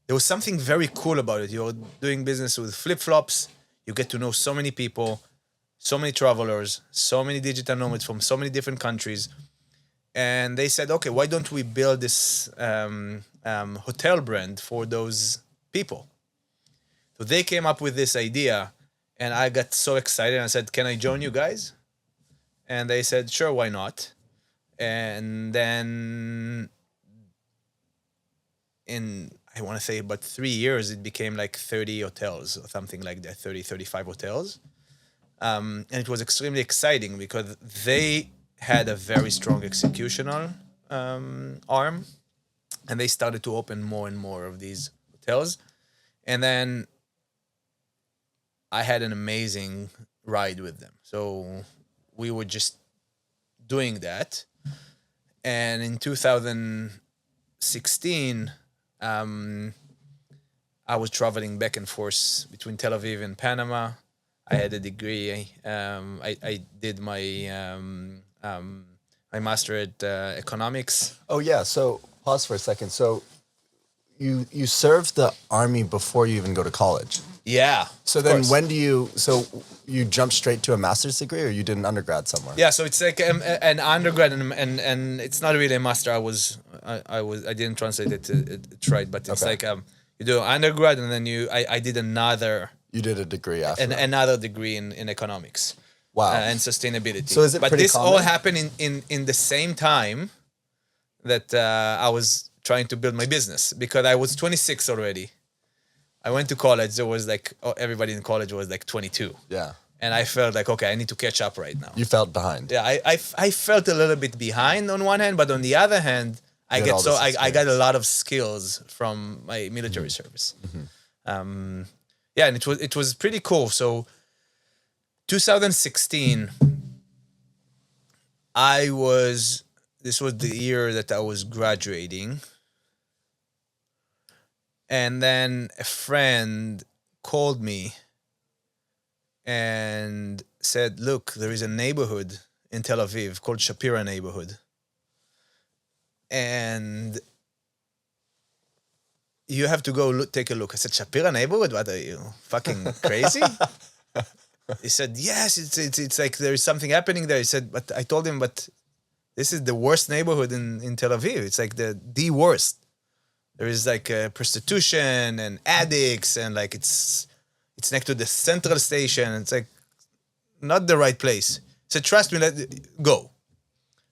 there was something very cool about it. You're doing business with flip-flops. You get to know so many people, so many travelers, so many digital nomads from so many different countries. And they said, okay, why don't we build this hotel brand for those people? So they came up with this idea. And I got so excited. I said, can I join you guys? And they said, sure, why not? And then I want to say about 3 years, it became like 30 hotels or something like that, 30, 35 hotels. And it was extremely exciting because they had a very strong executional arm. And they started to open more and more of these hotels. And then I had an amazing ride with them. So we were just doing that. And in 2016, I was traveling back and forth between Tel Aviv and Panama. I had a degree. I did my master at economics. Oh yeah. So pause for a second. So you served the army before you even go to college. Yeah. So of then course. when do you jump straight to a master's degree, or you did an undergrad somewhere? Yeah, so it's like an undergrad, and it's not really a master. I didn't translate it right, but it's Okay. like you do undergrad, and then I did another You did a degree after. that. another degree in economics. Wow. And sustainability. So is it but pretty this all common? happened in the same time that I was trying to build my business, because I was 26 already. I went to college. There was like everybody in college was like 22. Yeah. And I felt like, okay, I need to catch up right now. You felt behind. Yeah, I felt a little bit behind on one hand, but on the other hand, I You had all this I got a experience. lot of skills from my military service. Yeah, and it was pretty cool. So 2016, this was the year that I was graduating. And then a friend called me and said, look, there is a neighborhood in Tel Aviv called Shapira neighborhood. And you have to go take a look. I said, Shapira neighborhood? What are you, fucking crazy? He said, yes, it's like there is something happening there. He said, but I told him, but this is the worst neighborhood in Tel Aviv. It's like the worst. There is like prostitution and addicts, and like it's next to the central station. It's like not the right place. So trust me, go.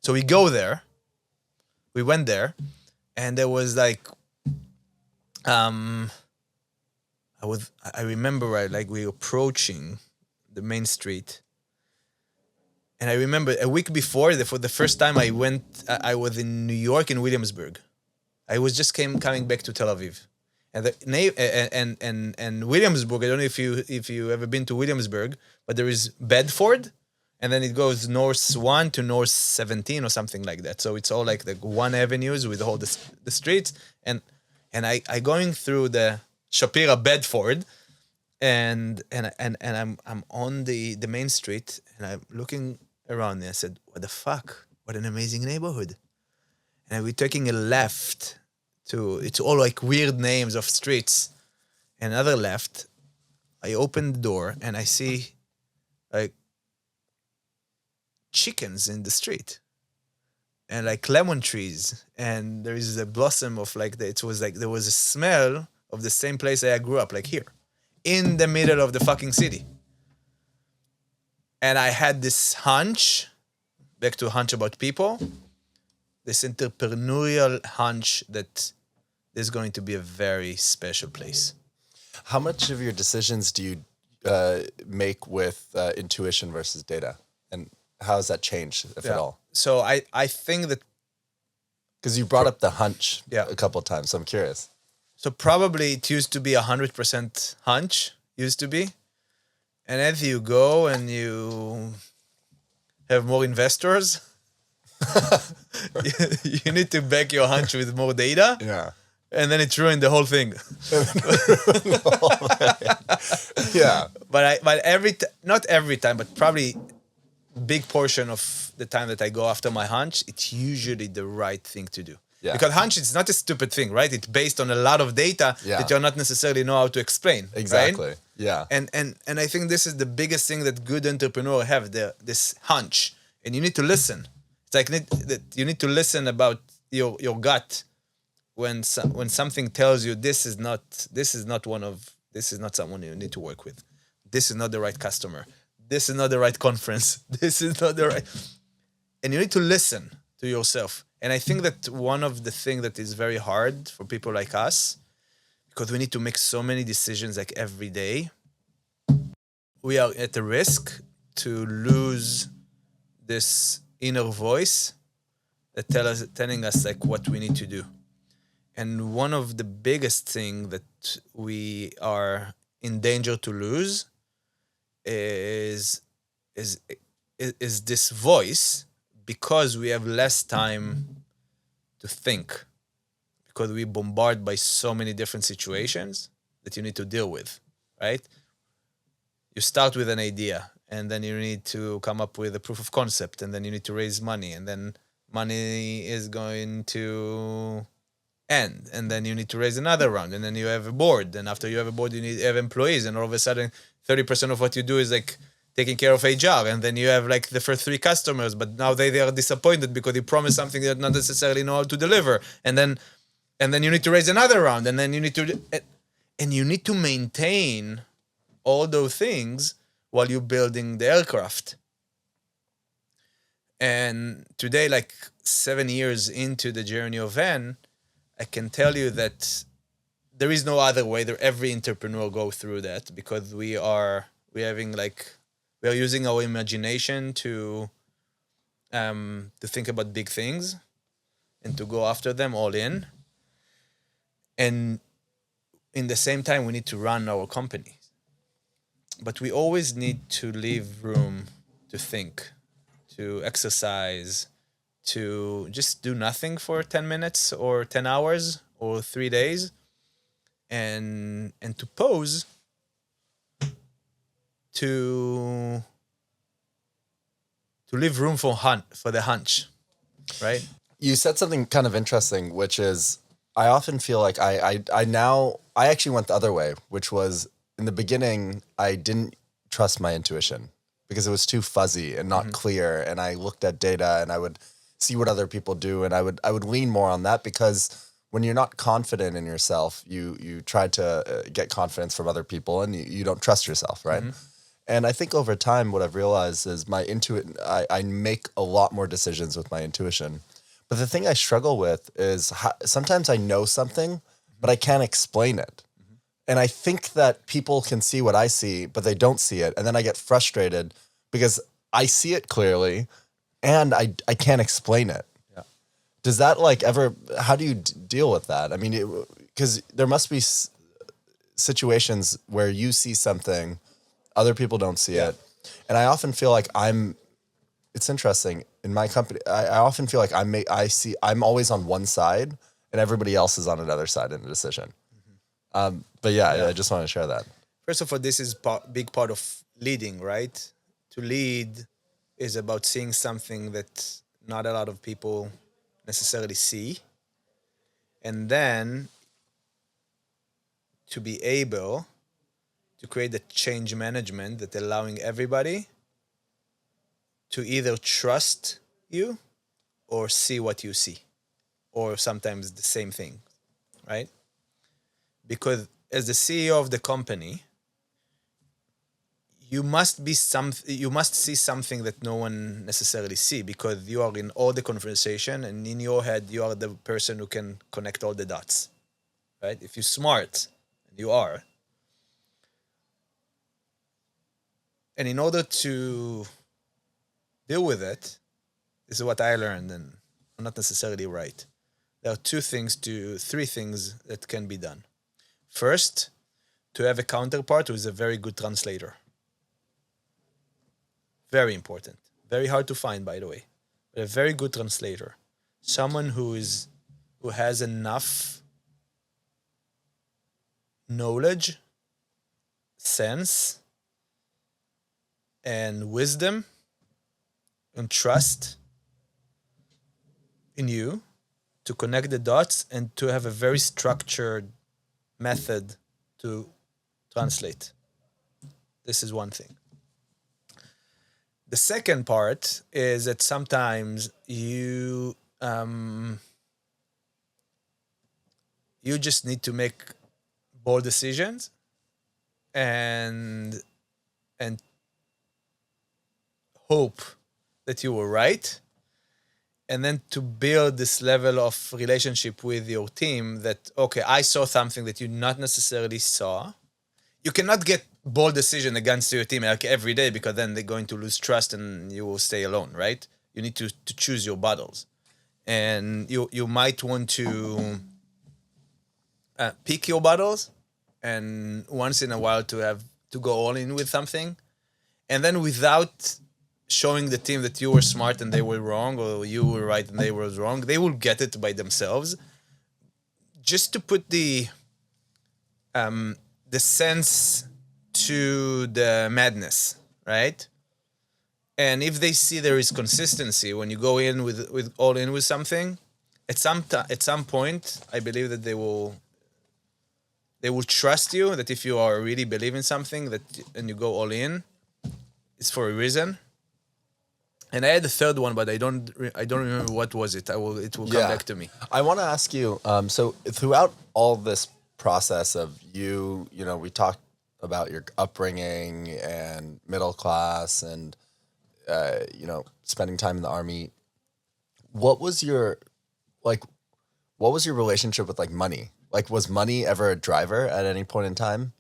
So we go there. We went there, and there was like, I remember right, like we were approaching the main street, and I remember a week before, for the first time I went, I was in New York, in Williamsburg. I was just coming back to Tel Aviv, and and Williamsburg. I don't know if you ever been to Williamsburg, but there is Bedford, and then it goes north 1 to north 17 or something like that. So it's all like the one avenues with all the streets, and I going through the Shapira Bedford, and I'm on the main street, and I'm looking around me. I said, what the fuck? What an amazing neighborhood. And we're taking a left it's all like weird names of streets. Another left. I open the door and I see like chickens in the street and like lemon trees. And there is a blossom of like, it was like, there was a smell of the same place I grew up, like here, in the middle of the fucking city. And I had this hunch, back to a hunch about people, this entrepreneurial hunch that there's going to be a very special place. How much of your decisions do you make with intuition versus data? And how has that changed, if at all? So I think that... Because you brought up the hunch Yeah. a couple of times, so I'm curious. So probably it used to be 100% hunch, used to be. And as you go and you have more investors, you need to back your hunch with more data. Yeah. And then it ruined the whole thing. Yeah. But not every time, but probably big portion of the time that I go after my hunch, it's usually the right thing to do. Yeah. Because hunch is not a stupid thing, right? It's based on a lot of data Yeah. that you're not necessarily know how to explain. Exactly. Right? Yeah. And I think this is the biggest thing that good entrepreneurs have, this hunch. And you need to listen. It's like you need to listen about your gut when something tells you this is not someone you need to work with. This is not the right customer. This is not the right conference. This is not the right... And you need to listen to yourself. And I think that one of the things that is very hard for people like us, because we need to make so many decisions like every day, we are at the risk to lose this inner voice that telling us like what we need to do. And one of the biggest thing that we are in danger to lose is this voice, because we have less time to think, because we bombard by so many different situations. that you need to deal with, right? You start with an idea, and then you need to come up with a proof of concept, and then you need to raise money, and then money is going to end, and then you need to raise another round, and then you have a board, and after you have a board, you have employees, and all of a sudden 30% of what you do is like taking care of HR, and then you have like the first 3 customers, but now they are disappointed because you promised something that not necessarily know how to deliver, and then you need to raise another round, and then you need to maintain all those things while you're building the aircraft. And today, like 7 years into the journey of Venn, I can tell you that there is no other way that every entrepreneur go through that, because we are using our imagination to think about big things and to go after them all in. And in the same time, we need to run our company. But we always need to leave room to think, to exercise, to just do nothing for 10 minutes or 10 hours or 3 days, and to pause, to leave room for the hunch, right? You said something kind of interesting, which is I often feel like I actually went the other way, which was in the beginning, I didn't trust my intuition because it was too fuzzy and not clear. And I looked at data and I would see what other people do. And I would lean more on that, because when you're not confident in yourself, you try to get confidence from other people, and you don't trust yourself, right? And I think over time, what I've realized is I make a lot more decisions with my intuition. But the thing I struggle with is sometimes I know something, but I can't explain it. And I think that people can see what I see, but they don't see it. And then I get frustrated because I see it clearly and I can't explain it. Yeah. Does that how do you deal with that? I mean, because there must be situations where you see something, other people don't see it. And I often feel like it's interesting in my company. I often feel like I'm always on one side and everybody else is on another side in the decision. But I just want to share that. First of all, this is big part of leading, right? To lead is about seeing something that not a lot of people necessarily see. And then to be able to create the change management that allowing everybody to either trust you or see what you see, or sometimes the same thing, right? Because as the CEO of the company, you must see something that no one necessarily see, because you are in all the conversation, and in your head you are the person who can connect all the dots, right? If you're smart, and you are, and in order to deal with it, this is what I learned, and I'm not necessarily right. There are 3 things that can be done. First, to have a counterpart who is a very good translator. Very important. Very hard to find, by the way. But a very good translator. Someone who has enough knowledge, sense, and wisdom and trust in you to connect the dots and to have a very structured method to translate. This is one thing. The second part is that sometimes you just need to make bold decisions and hope that you were right, and then to build this level of relationship with your team that, okay, I saw something that you not necessarily saw. You cannot get bold decision against your team like every day, because then they're going to lose trust and you will stay alone, right? You need to choose your battles. And you might want to pick your battles, and once in a while to go all in with something. And then without showing the team that you were smart and they were wrong, or you were right and they were wrong, they will get it by themselves. Just to put the the sense to the madness, right? And if they see there is consistency when you go in with all in with something, at some point, I believe that they will trust you. That if you are really believe in something and you go all in, it's for a reason. And I had the third one, but I don't remember what was it. It will come back to me. I want to ask you. So throughout all this process of you know, we talked about your upbringing and middle class and you know, spending time in the army. What was your relationship with like money? Like, was money ever a driver at any point in time?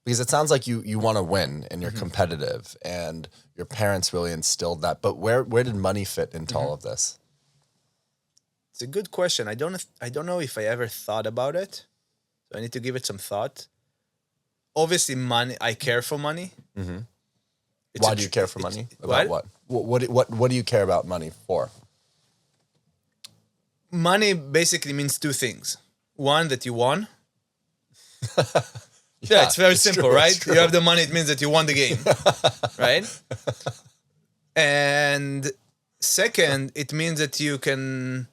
Because it sounds like you want to win and you're competitive, and your parents really instilled that. But where did money fit into all of this? It's a good question. I don't know if I ever thought about it. So I need to give it some thought. Obviously, money. I care for money. Mm-hmm. Why do you care for money? About what? What do you care about money for? Money basically means two things. One, that you won. Yeah, it's very simple, true, right? You have the money, it means that you won the game, right? And second, it means that you can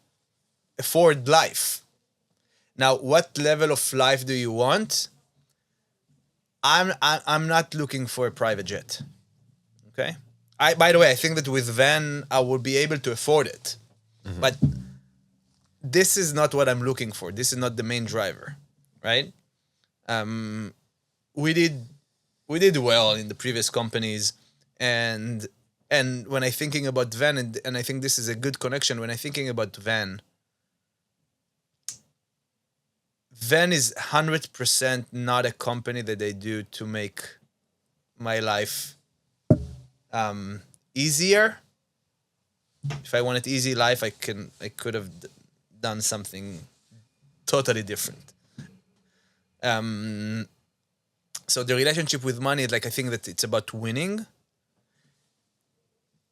afford life. Now, what level of life do you want? I'm not looking for a private jet. Okay? By the way, I think that with Venn, I will be able to afford it. Mm-hmm. But this is not what I'm looking for. This is not the main driver, right? We did well in the previous companies, and when I'm thinking about Venn, and I think this is a good connection. When I'm thinking about Venn is 100% not a company that they do to make my life easier. If I wanted easy life, I could have done something totally different. So the relationship with money, like, I think that it's about winning.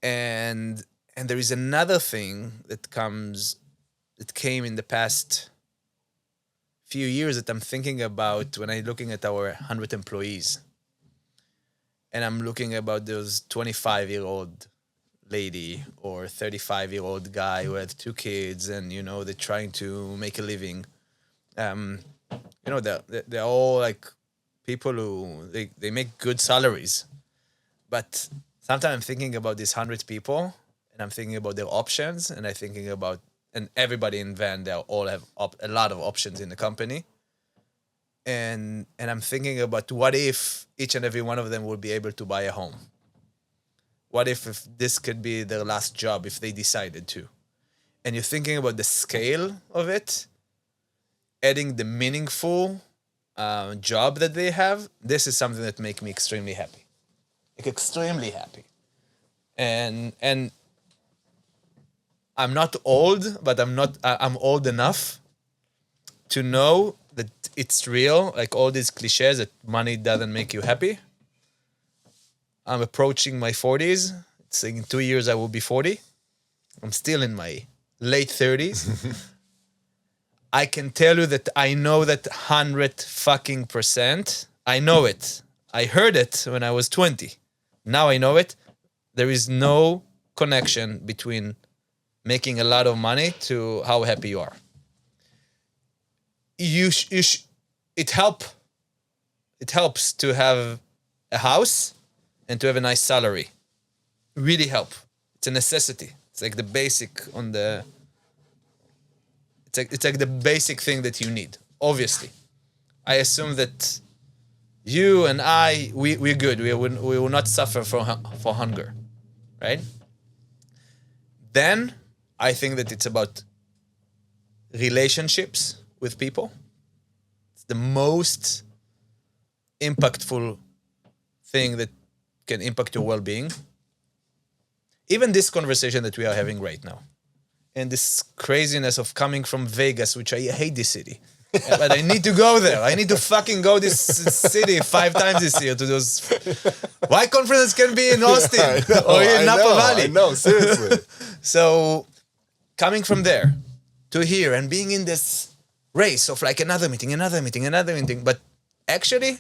And there is another thing that came in the past few years that I'm thinking about when I'm looking at our 100 employees. And I'm looking about those 25-year-old lady or 35-year-old guy who had 2 kids, and, you know, they're trying to make a living. You know, they're all like people who they make good salaries. But sometimes I'm thinking about these 100 people, and I'm thinking about their options, and I'm thinking about, and everybody in Venn, they all have a lot of options in the company. And I'm thinking about, what if each and every one of them will be able to buy a home? What if this could be their last job if they decided to? And you're thinking about the scale of it, adding the meaningful job that they have. This is something that makes me extremely happy. Like, extremely happy. And I'm not old, but I'm old enough to know that it's real. Like, all these cliches that money doesn't make you happy. I'm approaching my 40s. It's like in 2 years I will be 40. I'm still in my late 30s. I can tell you that I know that 100%. I know it. I heard it when I was 20. Now I know it. There is no connection between making a lot of money to how happy you are. It helps to have a house and to have a nice salary. Really help. It's a necessity. It's like the basic it's like the basic thing that you need. Obviously, I assume that you and we're good. We will not suffer for hunger, right? Then I think that it's about relationships with people. It's the most impactful thing that can impact your well-being. Even this conversation that we are having right now, and this craziness of coming from Vegas, which I hate this city, but I need to go there. I need to fucking go this city 5 times this year to those. Why conferences can be in Austin or in Napa Valley? I know, seriously. So coming from there to here and being in this race of like another meeting, but actually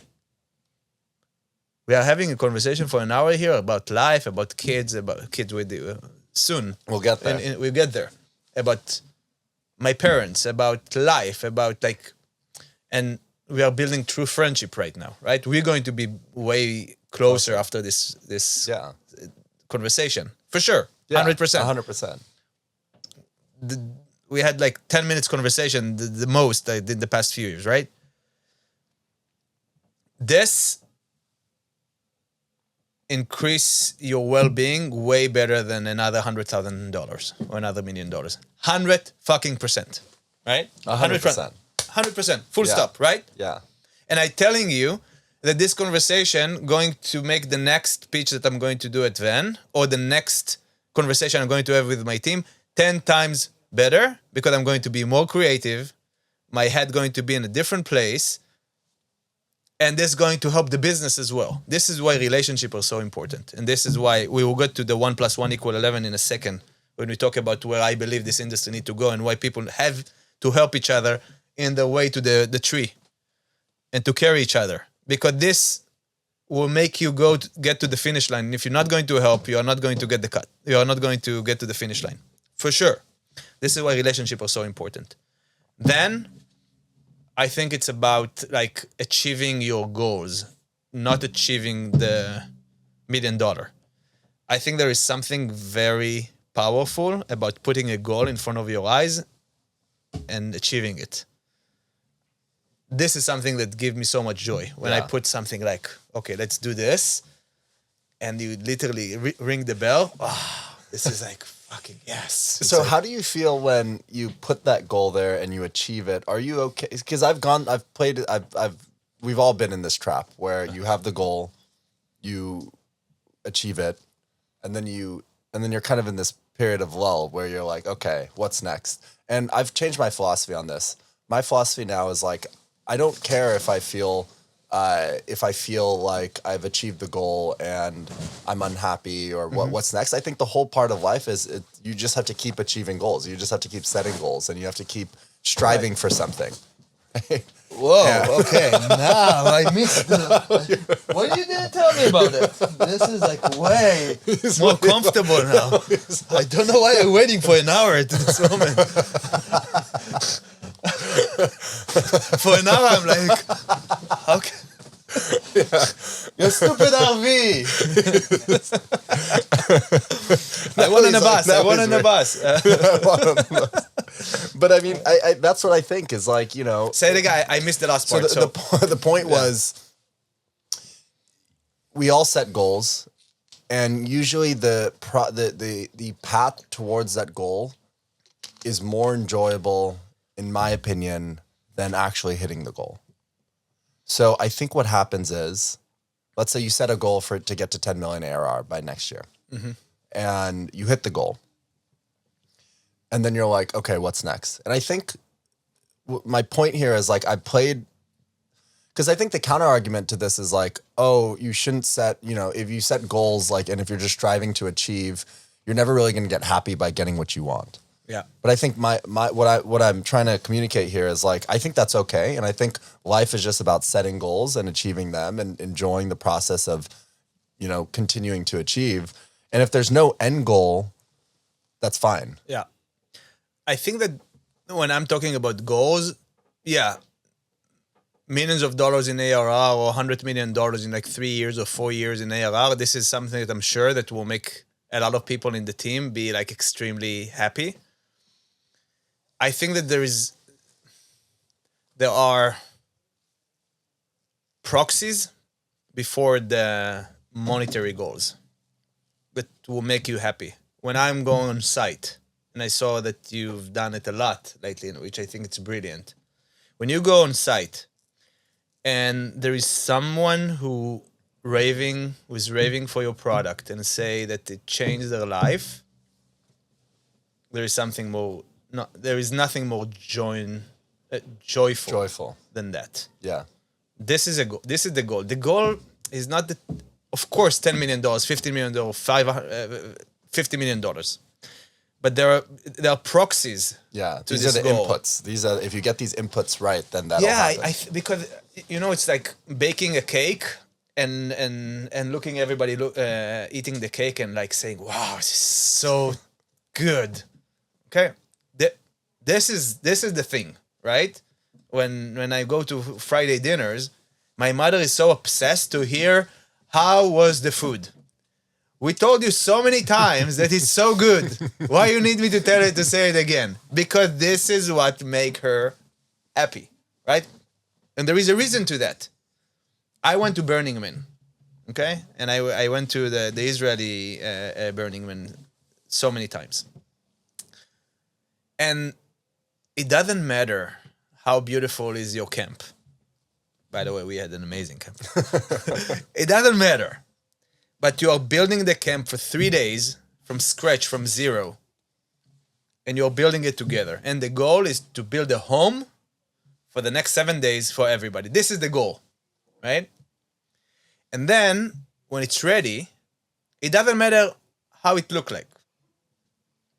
We are having a conversation for an hour here about life, about kids with you. Soon. We'll get there. And we'll get there. About my parents, about life, about like, and we are building true friendship right now, right? We're going to be way closer after this conversation. For sure. 100%. 100%. We had like 10 minutes conversation, the most I did the past few years, right? This increase your well-being way better than another $100,000 or another $1 million. 100%, right? 100%. 100%. Full stop, right? Yeah. And I'm telling you that this conversation going to make the next pitch that I'm going to do at Venn or the next conversation I'm going to have with my team 10 times better because I'm going to be more creative. My head going to be in a different place. And this is going to help the business as well. This is why relationships are so important. And this is why we will get to the 1 + 1 = 11 in a second when we talk about where I believe this industry needs to go and why people have to help each other in the way to the tree and to carry each other. Because this will make you get to the finish line. And if you're not going to help, you are not going to get the cut. You are not going to get to the finish line. For sure. This is why relationships are so important. Then I think it's about like achieving your goals, not achieving the $1 million. I think there is something very powerful about putting a goal in front of your eyes and achieving it. This is something that gives me so much joy when I put something like, okay, let's do this. And you literally ring the bell. Oh, this is like fucking yes. So how do you feel when you put that goal there and you achieve it? Are you okay? Because we've all been in this trap where you have the goal, you achieve it, and then you're kind of in this period of lull where you're like, okay, what's next? And I've changed my philosophy on this. My philosophy now is like, I don't care if I feel like I've achieved the goal and I'm unhappy or what's next. I think the whole part of life is you just have to keep achieving goals. You just have to keep setting goals and you have to keep striving for something. Whoa, okay. Now I missed what you didn't tell me about it. This is like way more comfortable now. I don't know why I'm waiting for an hour at this moment. For an hour, I'm like, okay. You stupid RV. I want on a bus. I want on a bus. But I mean, I that's what I think is like, you know. Say the guy. I missed the last part. So the point was, we all set goals, and usually the path towards that goal is more enjoyable, in my opinion, than actually hitting the goal. So I think what happens is, let's say you set a goal to get to 10 million ARR by next year, and you hit the goal. And then you're like, okay, what's next? And I think my point here is like, because I think the counter argument to this is like, oh, you shouldn't set, if you set goals, like, and if you're just striving to achieve, you're never really going to get happy by getting what you want. Yeah. But I think what I'm trying to communicate here is like, I think that's okay. And I think life is just about setting goals and achieving them and enjoying the process of, continuing to achieve. And if there's no end goal, that's fine. Yeah. I think that when I'm talking about goals, millions of dollars in ARR or $100 million in like 3 years or 4 years in ARR, this is something that I'm sure that will make a lot of people in the team be like extremely happy. I think that there are proxies before the monetary goals that will make you happy. When I'm going on site, and I saw that you've done it a lot lately, which I think it's brilliant. When you go on site and there is someone who's raving for your product and say that it changed their life, there is something more. No, there is nothing more joyful than that. Yeah. This is a goal. This is the goal. The goal is not of course, $10 million, $50 million, $50 million. But there are proxies. Yeah, to these this are the goal. inputs. If you get these inputs right, then that'll happen. Because it's like baking a cake and looking everybody eating the cake and like saying, "Wow, this is so good." Okay, this is the thing, right? When I go to Friday dinners, my mother is so obsessed to hear how was the food. We told you so many times that it's so good. Why you need me to tell her to say it again? Because this is what make her happy, right? And there is a reason to that. I went to Burning Man, okay? And I went to the Israeli Burning Man so many times. And it doesn't matter how beautiful is your camp. By the way, we had an amazing camp. It doesn't matter. But you are building the camp for 3 days from scratch, from zero. And you're building it together. And the goal is to build a home for the next 7 days for everybody. This is the goal, right? And then when it's ready, it doesn't matter how it look like.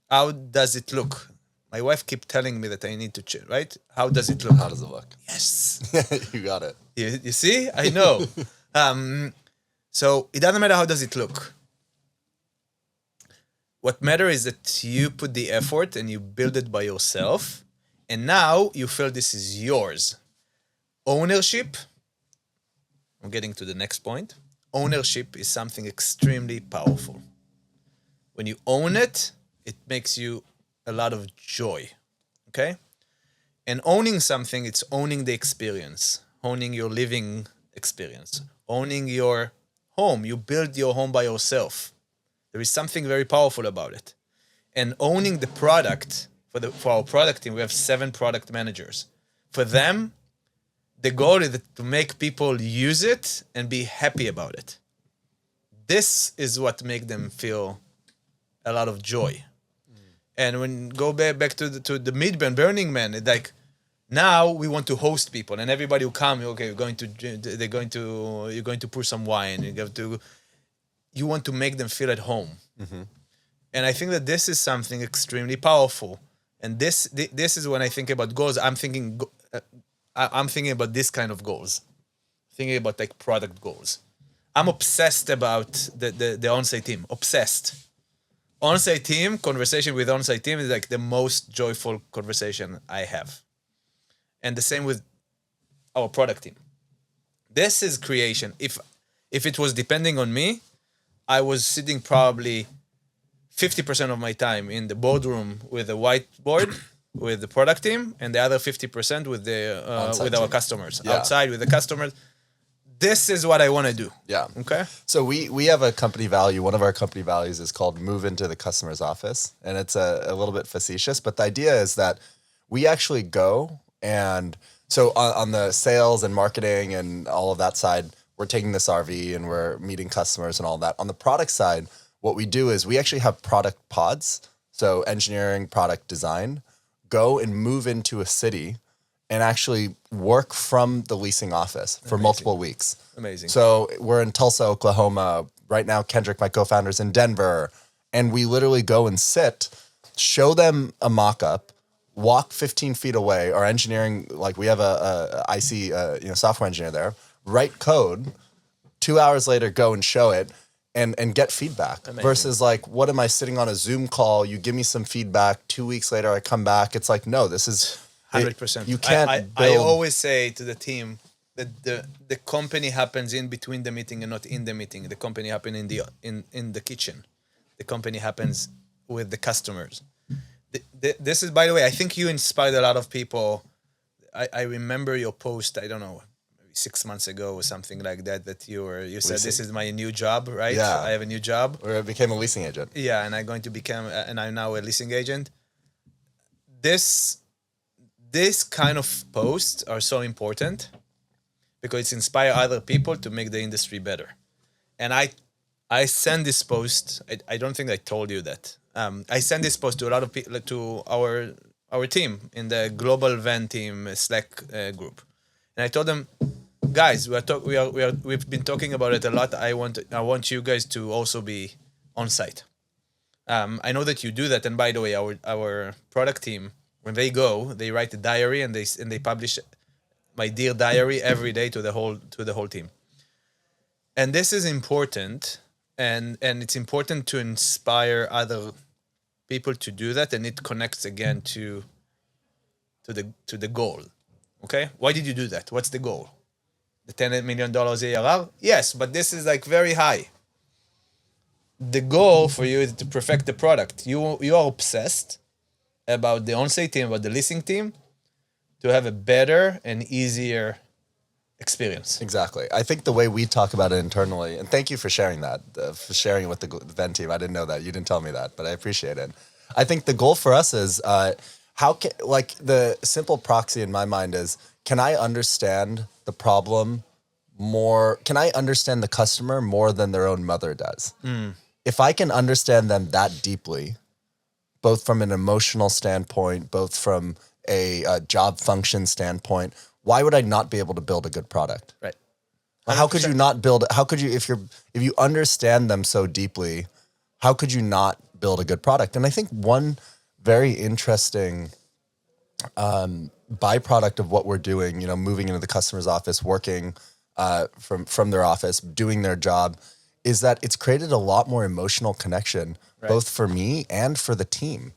How does it look? My wife keeps telling me that I need to chill, right? How does it look? How does it look? Yes. You got it. You see? I know. So it doesn't matter how does it look. What matters is that you put the effort and you build it by yourself. And now you feel this is yours. Ownership. I'm getting to the next point. Ownership is something extremely powerful. When you own it, it makes you a lot of joy. Okay? And owning something, it's owning the experience, owning your living experience, owning your home. You build your home by yourself. There is something very powerful about it. And owning the product, for our product team, we have 7 product managers. For them, the goal is to make people use it and be happy about it. This is what makes them feel a lot of joy. And when go back to the Burning Man, it's like now we want to host people, and everybody will come. Okay, you're going to pour some wine. You want to make them feel at home. Mm-hmm. And I think that this is something extremely powerful. And this is when I think about goals. I'm thinking about this kind of goals, thinking about like product goals. I'm obsessed about the on-site team. Obsessed. On-site team, conversation with on-site team is like the most joyful conversation I have. And the same with our product team. This is creation. If it was depending on me, I was sitting probably 50% of my time in the boardroom with a whiteboard with the product team, and the other 50% with our customers. Yeah. Outside with the customers. This is what I want to do. Yeah. Okay. So we have a company value. One of our company values is called move into the customer's office. And it's a little bit facetious, but the idea is that we actually go and so on the sales and marketing and all of that side, we're taking this RV and we're meeting customers and all that. On the product side, what we do is we actually have product pods. So engineering, product design, go and move into a city and actually work from the leasing office for multiple weeks. Amazing. So we're in Tulsa, Oklahoma. Right now, Kendrick, my co-founder's in Denver. And we literally go and sit, show them a mock-up, walk 15 feet away. Our engineering, like we have a IC, software engineer there, write code, 2 hours later, go and show it and get feedback. Amazing. Versus like, what am I sitting on a Zoom call? You give me some feedback. 2 weeks later, I come back. It's like, no, this is... 100%. You can't I always say to the team that the company happens in between the meeting and not in the meeting. The company happens in the kitchen. The company happens with the customers. This is, by the way, I think you inspired a lot of people. I remember your post, I don't know, maybe 6 months ago or something like that you said, this is my new job, right? Yeah. I have a new job. Or I became a leasing agent. Yeah, and I'm now a leasing agent. This kind of posts are so important because it's inspire other people to make the industry better. And I send this post. I don't think I told you that. I send this post to a lot of people, to our team in the global Venn team Slack group, and I told them, guys, we've been talking about it a lot. I want you guys to also be on site. I know that you do that, and by the way, our product team, when they go, they write a diary and they publish my dear diary every day to the whole team. And this is important, and it's important to inspire other people to do that, and it connects again to the goal. Okay, why did you do that? What's the goal? The $10 million ARR? Yes, but this is like very high. The goal for you is to perfect the product. You are obsessed about the on-site team, about the leasing team, to have a better and easier experience. Exactly. I think the way we talk about it internally, and thank you for sharing that, for sharing it with the Venn team. I didn't know that. You didn't tell me that, but I appreciate it. I think the goal for us is how can, like, the simple proxy in my mind is, can I understand the problem more? Can I understand the customer more than their own mother does? If I can understand them that deeply, both from an emotional standpoint, both from a job function standpoint, why would I not be able to build a good product? Right. How could you not build? How could you, if you understand them so deeply, how could you not build a good product? And I think one very interesting byproduct of what we're doing, you know, moving into the customer's office, working from their office, doing their job, is that it's created a lot more emotional connection, both for me and for the team,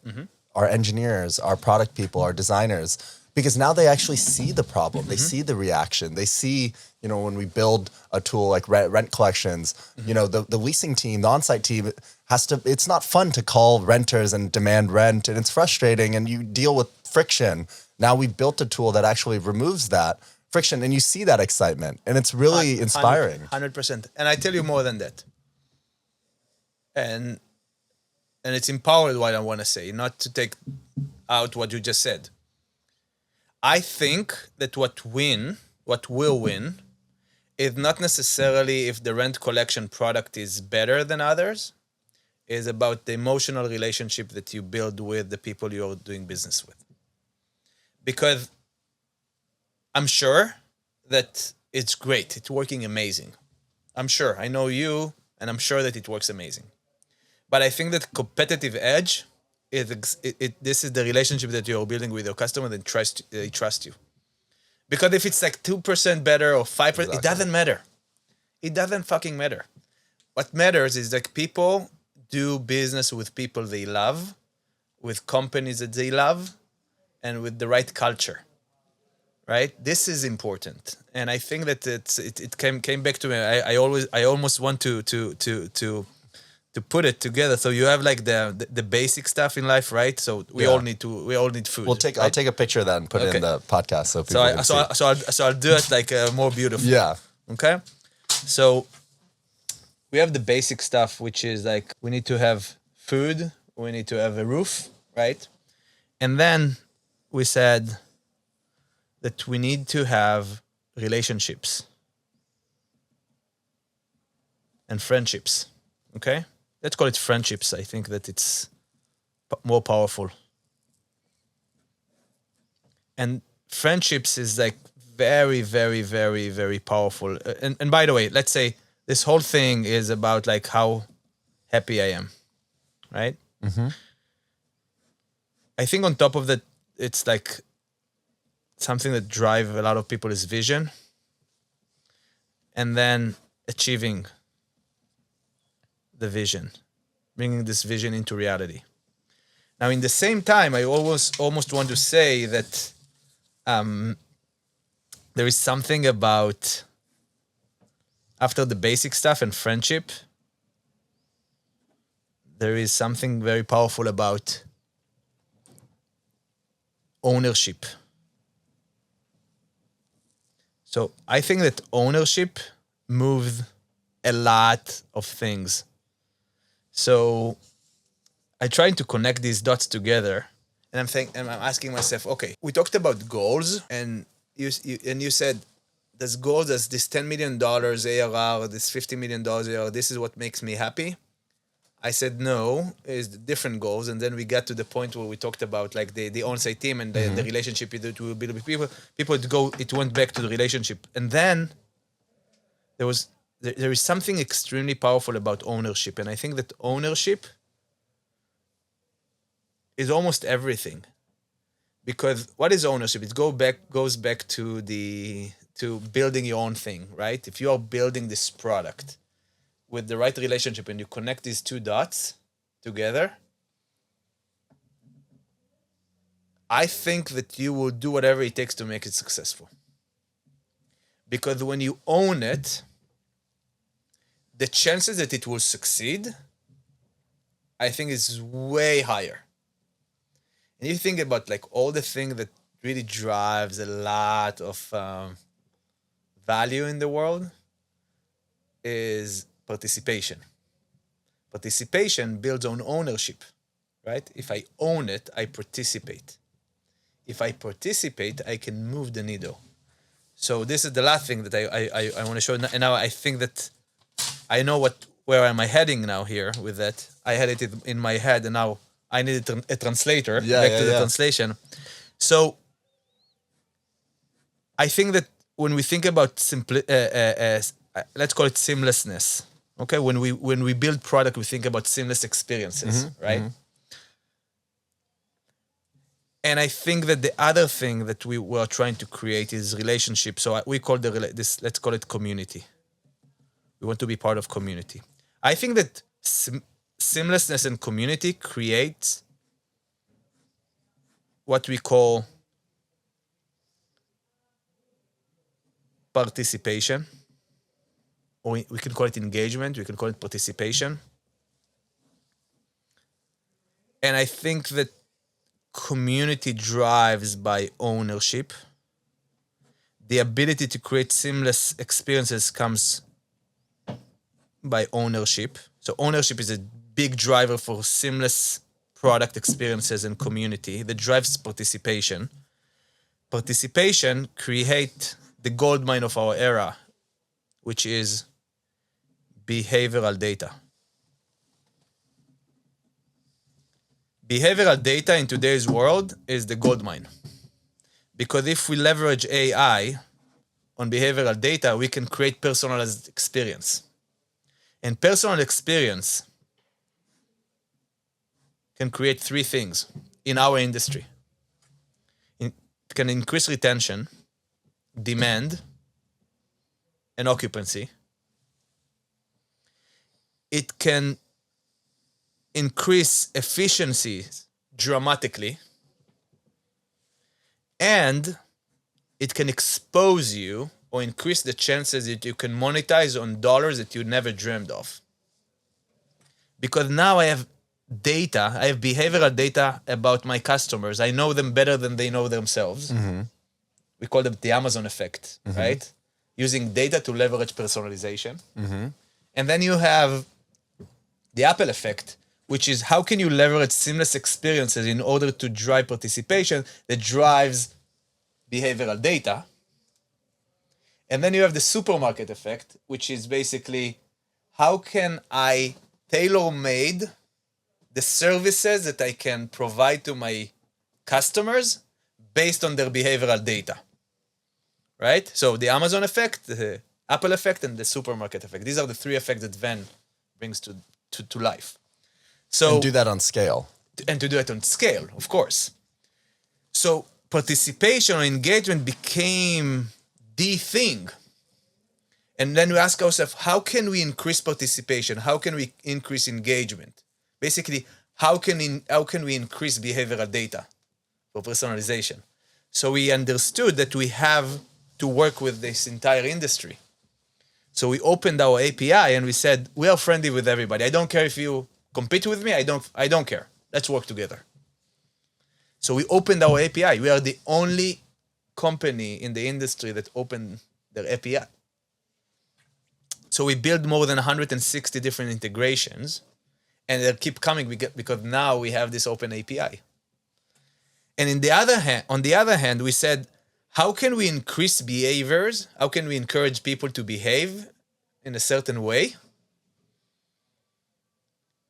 our engineers, our product people, our designers, because now they actually see the problem. They see the reaction. They see, you know, when we build a tool like rent collections, you know, the leasing team, the on-site team has to, it's not fun to call renters and demand rent, and it's frustrating, and you deal with friction. Now we've built a tool that actually removes that friction, and you see that excitement, and it's really inspiring. 100%. And I tell you more than that. And it's empowered what I want to say, not to take out what you just said. I think that what will win, is not necessarily if the rent collection product is better than others, is about the emotional relationship that you build with the people you're doing business with. Because I'm sure that it's great. It's working amazing. I'm sure. I know you, and I'm sure that it works amazing. But I think that competitive edge, this is the relationship that you're building with your customer, then they trust you. Because if it's like 2% better or 5%, exactly, it doesn't matter. It doesn't fucking matter. What matters is that people do business with people they love, with companies that they love, and with the right culture. Right? This is important. And I think that it came back to me. I almost want to put it together. So you have like the basic stuff in life, right? So we all need food. I'll take a picture of that and put it in the podcast so people can see. So I'll do it like more beautiful. Yeah. Okay. So we have the basic stuff, which is like we need to have food, we need to have a roof, right? And then we said that we need to have relationships and friendships. Okay? Let's call it friendships. I think that it's more powerful. And friendships is like very, very, very, very powerful. And by the way, let's say this whole thing is about like how happy I am, right? Mm-hmm. I think on top of that, it's like something that drives a lot of people is vision, and then achieving the vision, bringing this vision into reality. Now, in the same time, I almost want to say that there is something about, after the basic stuff and friendship, there is something very powerful about ownership. So I think that ownership moves a lot of things. So I try to connect these dots together, and I'm asking myself, okay, we talked about goals, and you said there's goals, there's this $10 million ARR, this $50 million ARR, this is what makes me happy. I said no, is different goals, and then we got to the point where we talked about like the on-site team and the relationship that we will build with people. It went back to the relationship, and then there is something extremely powerful about ownership, and I think that ownership is almost everything. Because what is ownership? It goes back to to building your own thing, right? If you are building this product with the right relationship and you connect these two dots together, I think that you will do whatever it takes to make it successful. Because when you own it, the chances that it will succeed, I think, is way higher. And you think about like all the thing that really drives a lot of value in the world is participation. Participation builds on ownership, right? If I own it, I participate. If I participate, I can move the needle. So this is the last thing that I want to show. And now I think that I know where am I heading now here with that. I had it in my head, and now I needed a translator. Back to the translation. So I think that when we think about let's call it seamlessness. Okay, when we build product, we think about seamless experiences, right? And I think that the other thing that we were trying to create is relationship. So we call this, let's call it community. We want to be part of community. I think that seamlessness and community creates what we call participation, or we can call it engagement, we can call it participation. And I think that community drives by ownership. The ability to create seamless experiences comes by ownership. So ownership is a big driver for seamless product experiences and community that drives participation. Participation creates the goldmine of our era, which is behavioral data. Behavioral data in today's world is the goldmine. Because if we leverage AI on behavioral data, we can create personalized experience. And personal experience can create three things in our industry. It can increase retention, demand, and occupancy. It can increase efficiency dramatically, and it can expose you or increase the chances that you can monetize on dollars that you never dreamed of. Because now I have data, I have behavioral data about my customers. I know them better than they know themselves. We call it the Amazon effect, right? Using data to leverage personalization. And then you have the Apple effect, which is how can you leverage seamless experiences in order to drive participation that drives behavioral data. And then you have the supermarket effect, which is basically how can I tailor-made the services that I can provide to my customers based on their behavioral data, right? So the Amazon effect, the Apple effect, and the supermarket effect. These are the three effects that Venn brings to life. So, and do that on scale. And to do it on scale, of course. So participation or engagement became the thing. And then we ask ourselves, how can we increase participation? How can we increase engagement? Basically, how can we increase behavioral data for personalization? So we understood that we have to work with this entire industry. So we opened our API and we said, we are friendly with everybody. I don't care if you compete with me. I don't care. Let's work together. So we opened our API. We are the only company in the industry that opened their API. So we build more than 160 different integrations, and they keep coming because now we have this open API. And on the other hand, we said, how can we increase behaviors? How can we encourage people to behave in a certain way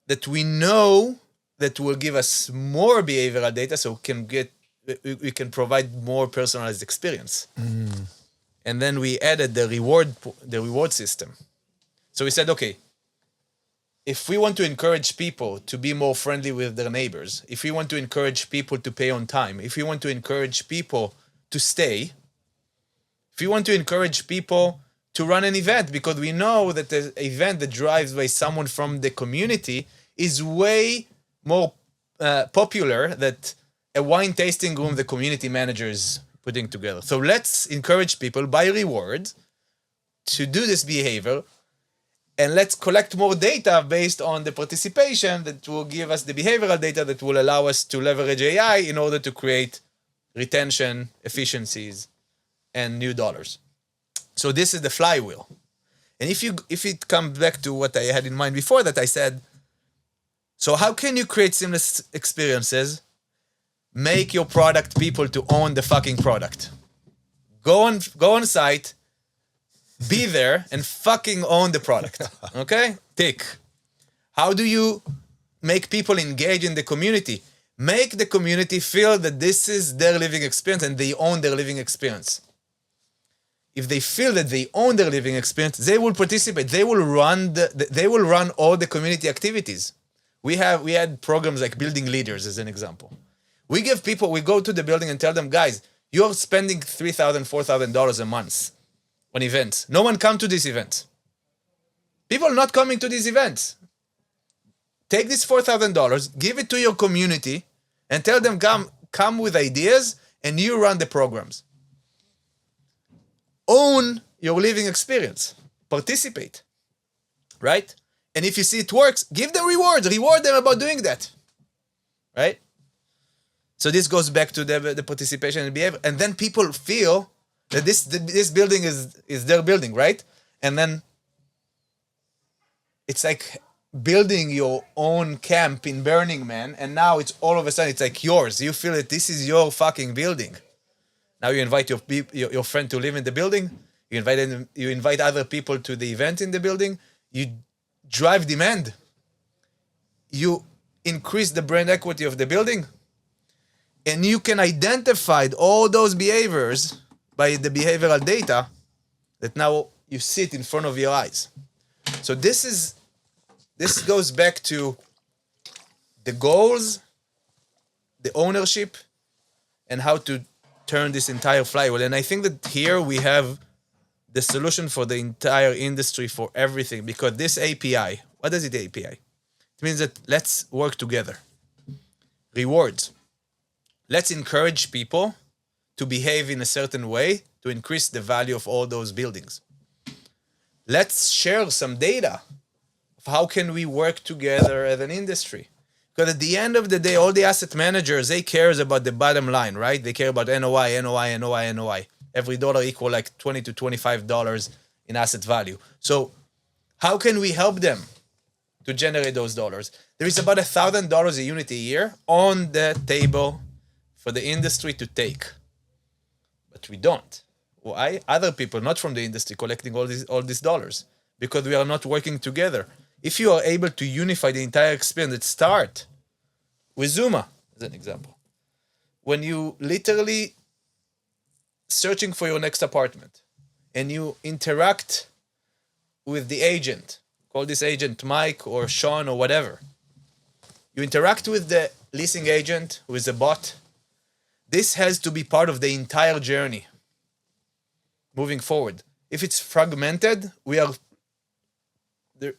that we know that will give us more behavioral data, so we can provide more personalized experience. And then we added the reward system. So we said, okay, if we want to encourage people to be more friendly with their neighbors, if we want to encourage people to pay on time, if we want to encourage people to stay, if If you want to encourage people to run an event, because we know that the event that drives by someone from the community is way more popular than a wine tasting room the community manager is putting together. So let's encourage people by rewards to do this behavior, and let's collect more data based on the participation that will give us the behavioral data that will allow us to leverage AI in order to create retention, efficiencies, and new dollars. So this is the flywheel. And if it comes back to what I had in mind before, that I said, so how can you create seamless experiences? Make your product people to own the fucking product. Go on site, be there, and fucking own the product. Okay? Tick. How do you make people engage in the community? Make the community feel that this is their living experience and they own their living experience. If they feel that they own their living experience, they will participate. They will run all the community activities. We had programs like Building Leaders as an example. We go to the building and tell them, guys, you're spending $3,000, $4,000 a month on events. No one come to these events. People are not coming to these events. Take this $4,000, give it to your community, and tell them, come with ideas, and you run the programs. Own your living experience. Participate. Right? And if you see it works, give them rewards. Reward them about doing that. Right? So this goes back to the participation and behavior. And then people feel that this building is their building, right? And then it's like building your own camp in Burning Man, and now it's all of a sudden it's like yours. You feel that this is your fucking building. Now you invite your friend to live in the building. You invite other people to the event in the building. You drive demand. You increase the brand equity of the building. And you can identify all those behaviors by the behavioral data that now you sit in front of your eyes. So this goes back to the goals, the ownership, and how to turn this entire flywheel. And I think that here we have the solution for the entire industry for everything, because this API, what does it API? It means that let's work together. Rewards. Let's encourage people to behave in a certain way to increase the value of all those buildings. Let's share some data of how can we work together as an industry. Because at the end of the day, all the asset managers, they care about the bottom line, right? They care about NOI, NOI, NOI, NOI. Every dollar equal like $20 to $25 in asset value. So how can we help them to generate those dollars? There is about $1,000 a unit a year on the table for the industry to take. But we don't. Why? Other people, not from the industry, collecting all these dollars. Because we are not working together. If you are able to unify the entire experience, let's start with Zuma, as an example. When you literally searching for your next apartment and you interact with the agent, call this agent Mike or Sean or whatever. You interact with the leasing agent, with the bot. This has to be part of the entire journey moving forward. If it's fragmented, we are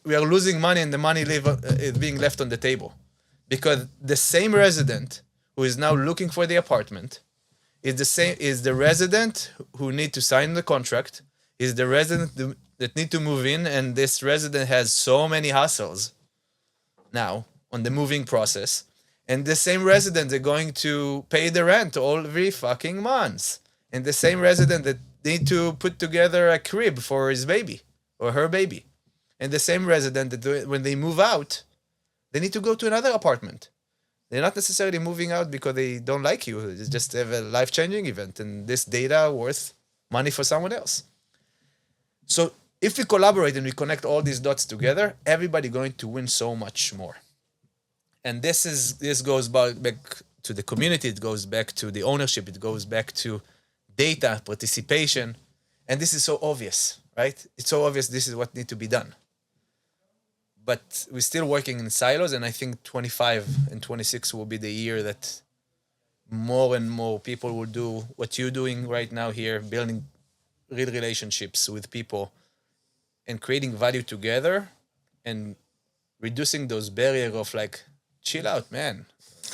losing money, and the money is being left on the table. Because the same resident who is now looking for the apartment is the resident who need to sign the contract, is the resident that need to move in, and this resident has so many hassles now on the moving process. And the same resident are going to pay the rent every fucking month. And the same resident that need to put together a crib for his baby or her baby. And the same resident that when they move out, they need to go to another apartment. They're not necessarily moving out because they don't like you. It's just have a life-changing event, and this data worth money for someone else. So if we collaborate and we connect all these dots together, everybody going to win so much more. And this goes back to the community. It goes back to the ownership. It goes back to data, participation. And this is so obvious, right? It's so obvious this is what needs to be done. But we're still working in silos, and I think 25 and 26 will be the year that more and more people will do what you're doing right now here, building real relationships with people and creating value together and reducing those barriers of like, chill out, man.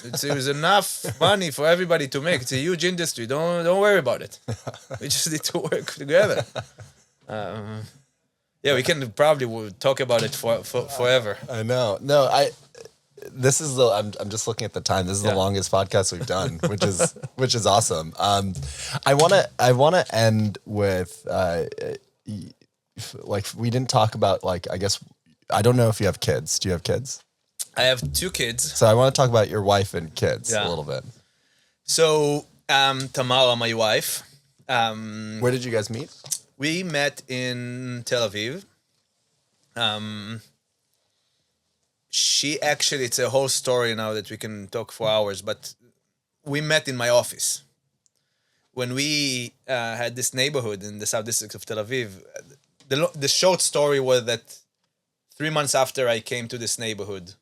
There's enough money for everybody to make. It's a huge industry. Don't worry about it. We just need to work together. Yeah, we can probably talk about it for forever. I know. No, this is I'm just looking at the time. This is the longest podcast we've done, which is awesome. I wanna end with like we didn't talk about like, I guess, I don't know if you have kids. Do you have kids? I have 2 kids. So I want to talk about your wife and kids a little bit. So Tamara, my wife. Where did you guys meet? We met in Tel Aviv. She actually, it's a whole story now that we can talk for hours, but we met in my office. When we had this neighborhood in the South District of Tel Aviv, the short story was that 3 months after I came to this neighborhood,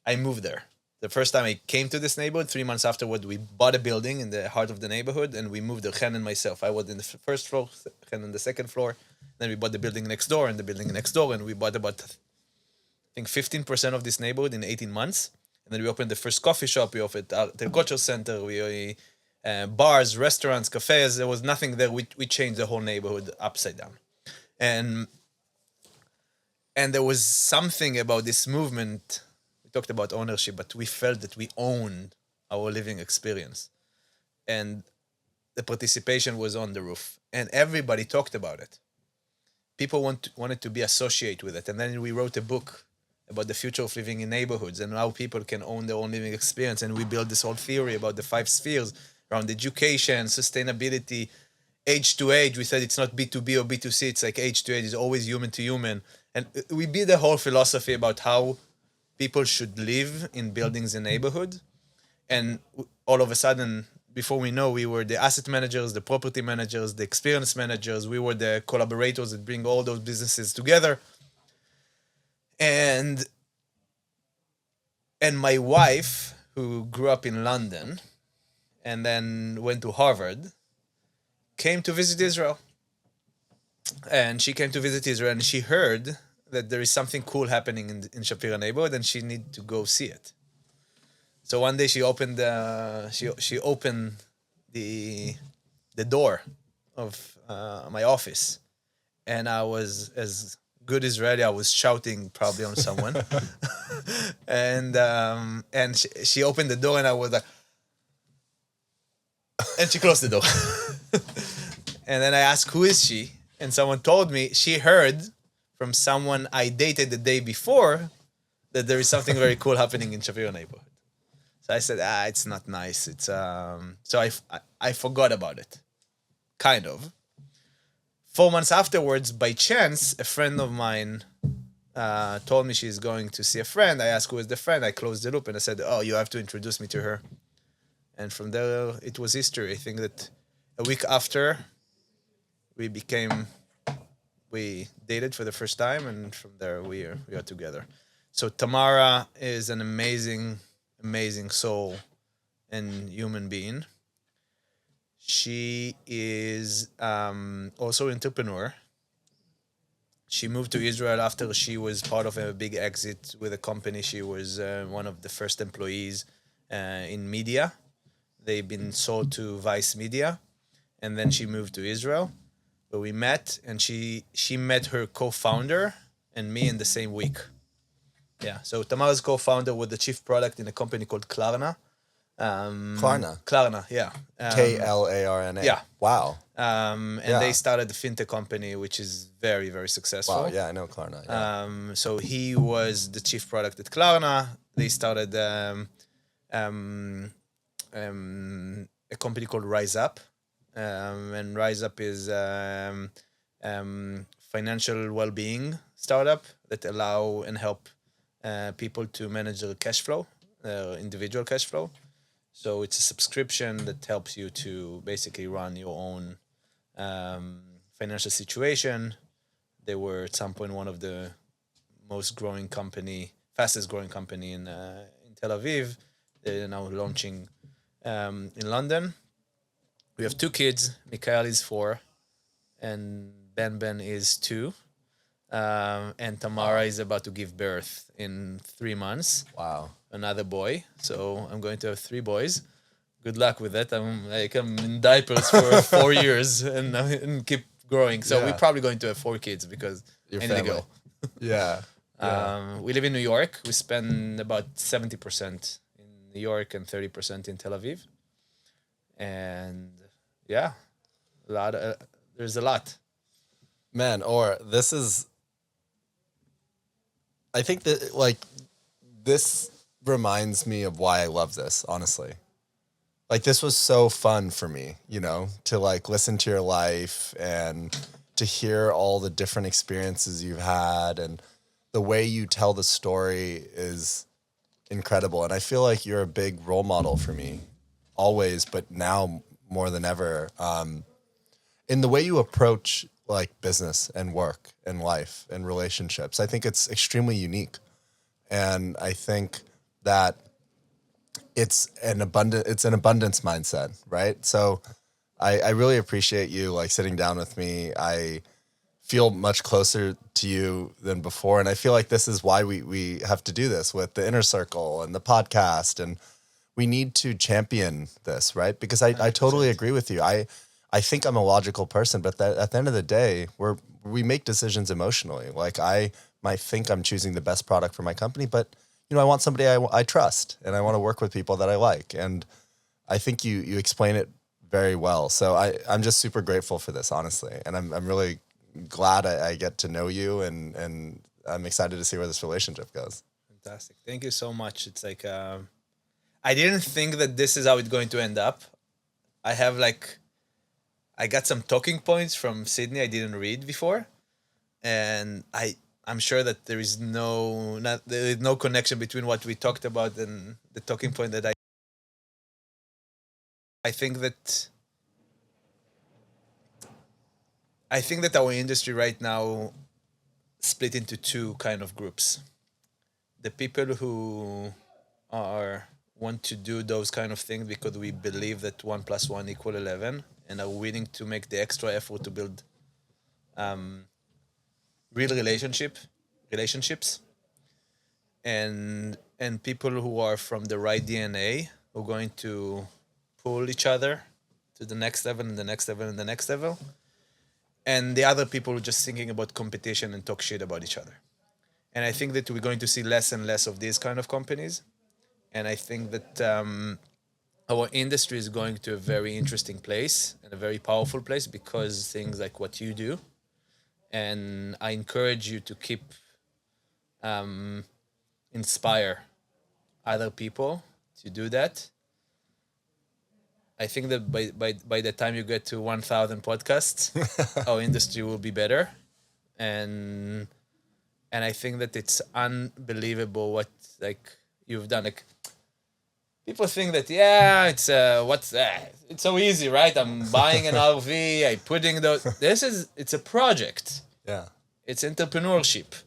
I moved there. The first time I came to this neighborhood, 3 months afterward, we bought a building in the heart of the neighborhood, and we moved there, Chen and myself. I was in the first floor, Chen on the second floor. Then we bought the building next door, and the building next door, and we bought about, I think, 15% of this neighborhood in 18 months. And then we opened the first coffee shop. We opened the cultural center. We bars, restaurants, cafes. There was nothing there. We changed the whole neighborhood upside down. And there was something about this movement. We talked about ownership, but we felt that we owned our living experience. And the participation was on the roof. And everybody talked about it. People wanted to be associated with it. And then we wrote a book about the future of living in neighborhoods and how people can own their own living experience. And we built this whole theory about the 5 spheres around education, sustainability, age to age. We said it's not B2B or B2C. It's like age to age. It's always human to human. And we built a whole philosophy about how people should live in buildings and neighborhood. And all of a sudden, before we know, we were the asset managers, the property managers, the experience managers. We were the collaborators that bring all those businesses together. And my wife, who grew up in London and then went to Harvard, came to visit Israel. And she came to visit Israel, and she heard that there is something cool happening in Shapira neighborhood, and she needed to go see it. So one day she opened she opened the door of my office, and I was, as good Israeli, I was shouting probably on someone, and she opened the door, and I was like, and she closed the door, and then I asked, who is she? And someone told me she heard from someone I dated the day before that there is something very cool happening in Shapira neighborhood. So I said, it's not nice. It's so I forgot about it, kind of. 4 months afterwards, by chance, a friend of mine told me she's going to see a friend. I asked who is the friend. I closed the loop and I said, oh, you have to introduce me to her. And from there, it was history. I think that a week after, we dated for the first time, and from there we are together. So Tamara is an amazing soul and human being. She is also an entrepreneur. She moved to Israel after she was part of a big exit with a company. She was one of the first employees in media. They've been sold to Vice Media, and then she moved to Israel. But we met, and she met her co-founder and me in the same week. Yeah, so Tamara's co-founder was the chief product in a company called Klarna. Klarna, yeah. Klarna. Yeah. Wow. And they started the fintech company, which is very, very successful. Wow, yeah, I know Klarna. Yeah. So he was the chief product at Klarna. They started a company called Rise Up. And Rise Up is financial well-being startup that allow and help people to manage their cash flow, individual cash flow. So it's a subscription that helps you to basically run your own financial situation. They were at some point one of the fastest growing company in Tel Aviv. They're now launching in London. We have 2 kids. Mikhail is 4, and Ben is 2. And Tamara is about to give birth in 3 months. Wow. Another boy. So I'm going to have 3 boys. Good luck with that. I'm in diapers for 4 years and keep growing. So Yeah. we're probably going to have 4 kids because Your I need to family. go. Yeah. We live in New York. We spend about 70% in New York and 30% in Tel Aviv. And yeah, there's a lot. Man, or this is, I think that like this reminds me of why I love this, honestly. Like this was so fun for me, you know, to like listen to your life and to hear all the different experiences you've had, and the way you tell the story is incredible. And I feel like you're a big role model for me always, but now more than ever, in the way you approach like business and work and life and relationships. I think it's extremely unique. And I think that it's an abundance mindset, right? So I really appreciate you like sitting down with me. I feel much closer to you than before. And I feel like this is why we have to do this with the Inner Circle and the podcast. And we need to champion this, right? Because I totally agree with you. I think I'm a logical person, but at the end of the day, we make decisions emotionally. Like I might think I'm choosing the best product for my company, but you know, I want somebody I trust, and I want to work with people that I like. And I think you explain it very well. So I'm just super grateful for this, honestly. And I'm really glad I get to know you, and I'm excited to see where this relationship goes. Fantastic. Thank you so much. It's like, I didn't think that this is how it's going to end up. I got some talking points from Sydney I didn't read before. And I'm sure that there is no connection between what we talked about and the talking point that I think that our industry right now split into 2 kind of groups. The people who want to do those kind of things because we believe that 1 + 1 = 11, and are willing to make the extra effort to build real relationships, and people who are from the right DNA, who are going to pull each other to the next level and the next level and the next level. And the other people who are just thinking about competition and talk shit about each other. And I think that we're going to see less and less of these kind of companies. And I think that our industry is going to a very interesting place and a very powerful place because things like what you do. And I encourage you to keep inspire other people to do that. I think that by the time you get to 1,000 podcasts, our industry will be better. And I think that it's unbelievable what like you've done. Like people think that it's it's so easy, right? I'm buying an RV, I putting those. It's a project. Yeah, it's entrepreneurship.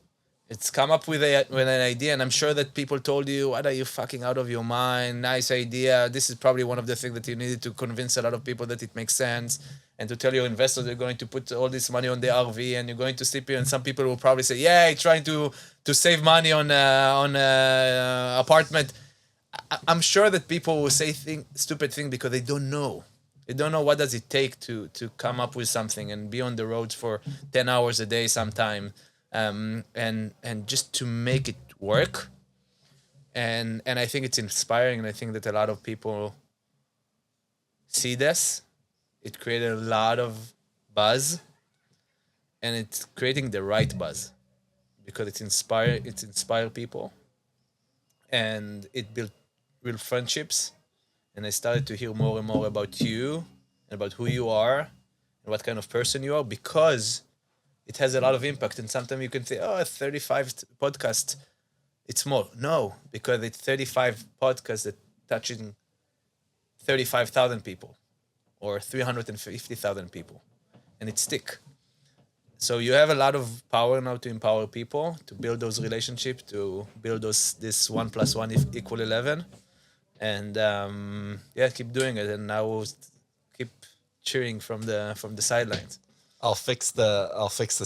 It's come up with an idea, and I'm sure that people told you, "What are you fucking out of your mind? Nice idea." This is probably one of the things that you needed to convince a lot of people that it makes sense, and to tell your investors they're going to put all this money on the RV, and you're going to sleep here. And some people will probably say, "Yeah, trying to save money on apartment." I'm sure that people will say stupid thing because they don't know. They don't know what does it take to come up with something and be on the roads for 10 hours a day sometime. And just to make it work, and I think it's inspiring, and I think that a lot of people see this. It created a lot of buzz, and it's creating the right buzz because it's inspire people, and it built real friendships. And I started to hear more and more about you and about who you are and what kind of person you are, because it has a lot of impact. And sometimes you can say, 35 podcasts, it's small. No, because it's 35 podcasts that touching 35,000 people or 350,000 people, and it stick. So you have a lot of power now to empower people, to build those relationships, to build this 1 + 1 = 11. And keep doing it. And now keep cheering from the sidelines. I'll fix the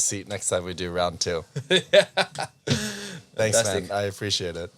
seat next time we do round 2. Thanks, Fantastic. man. I appreciate it.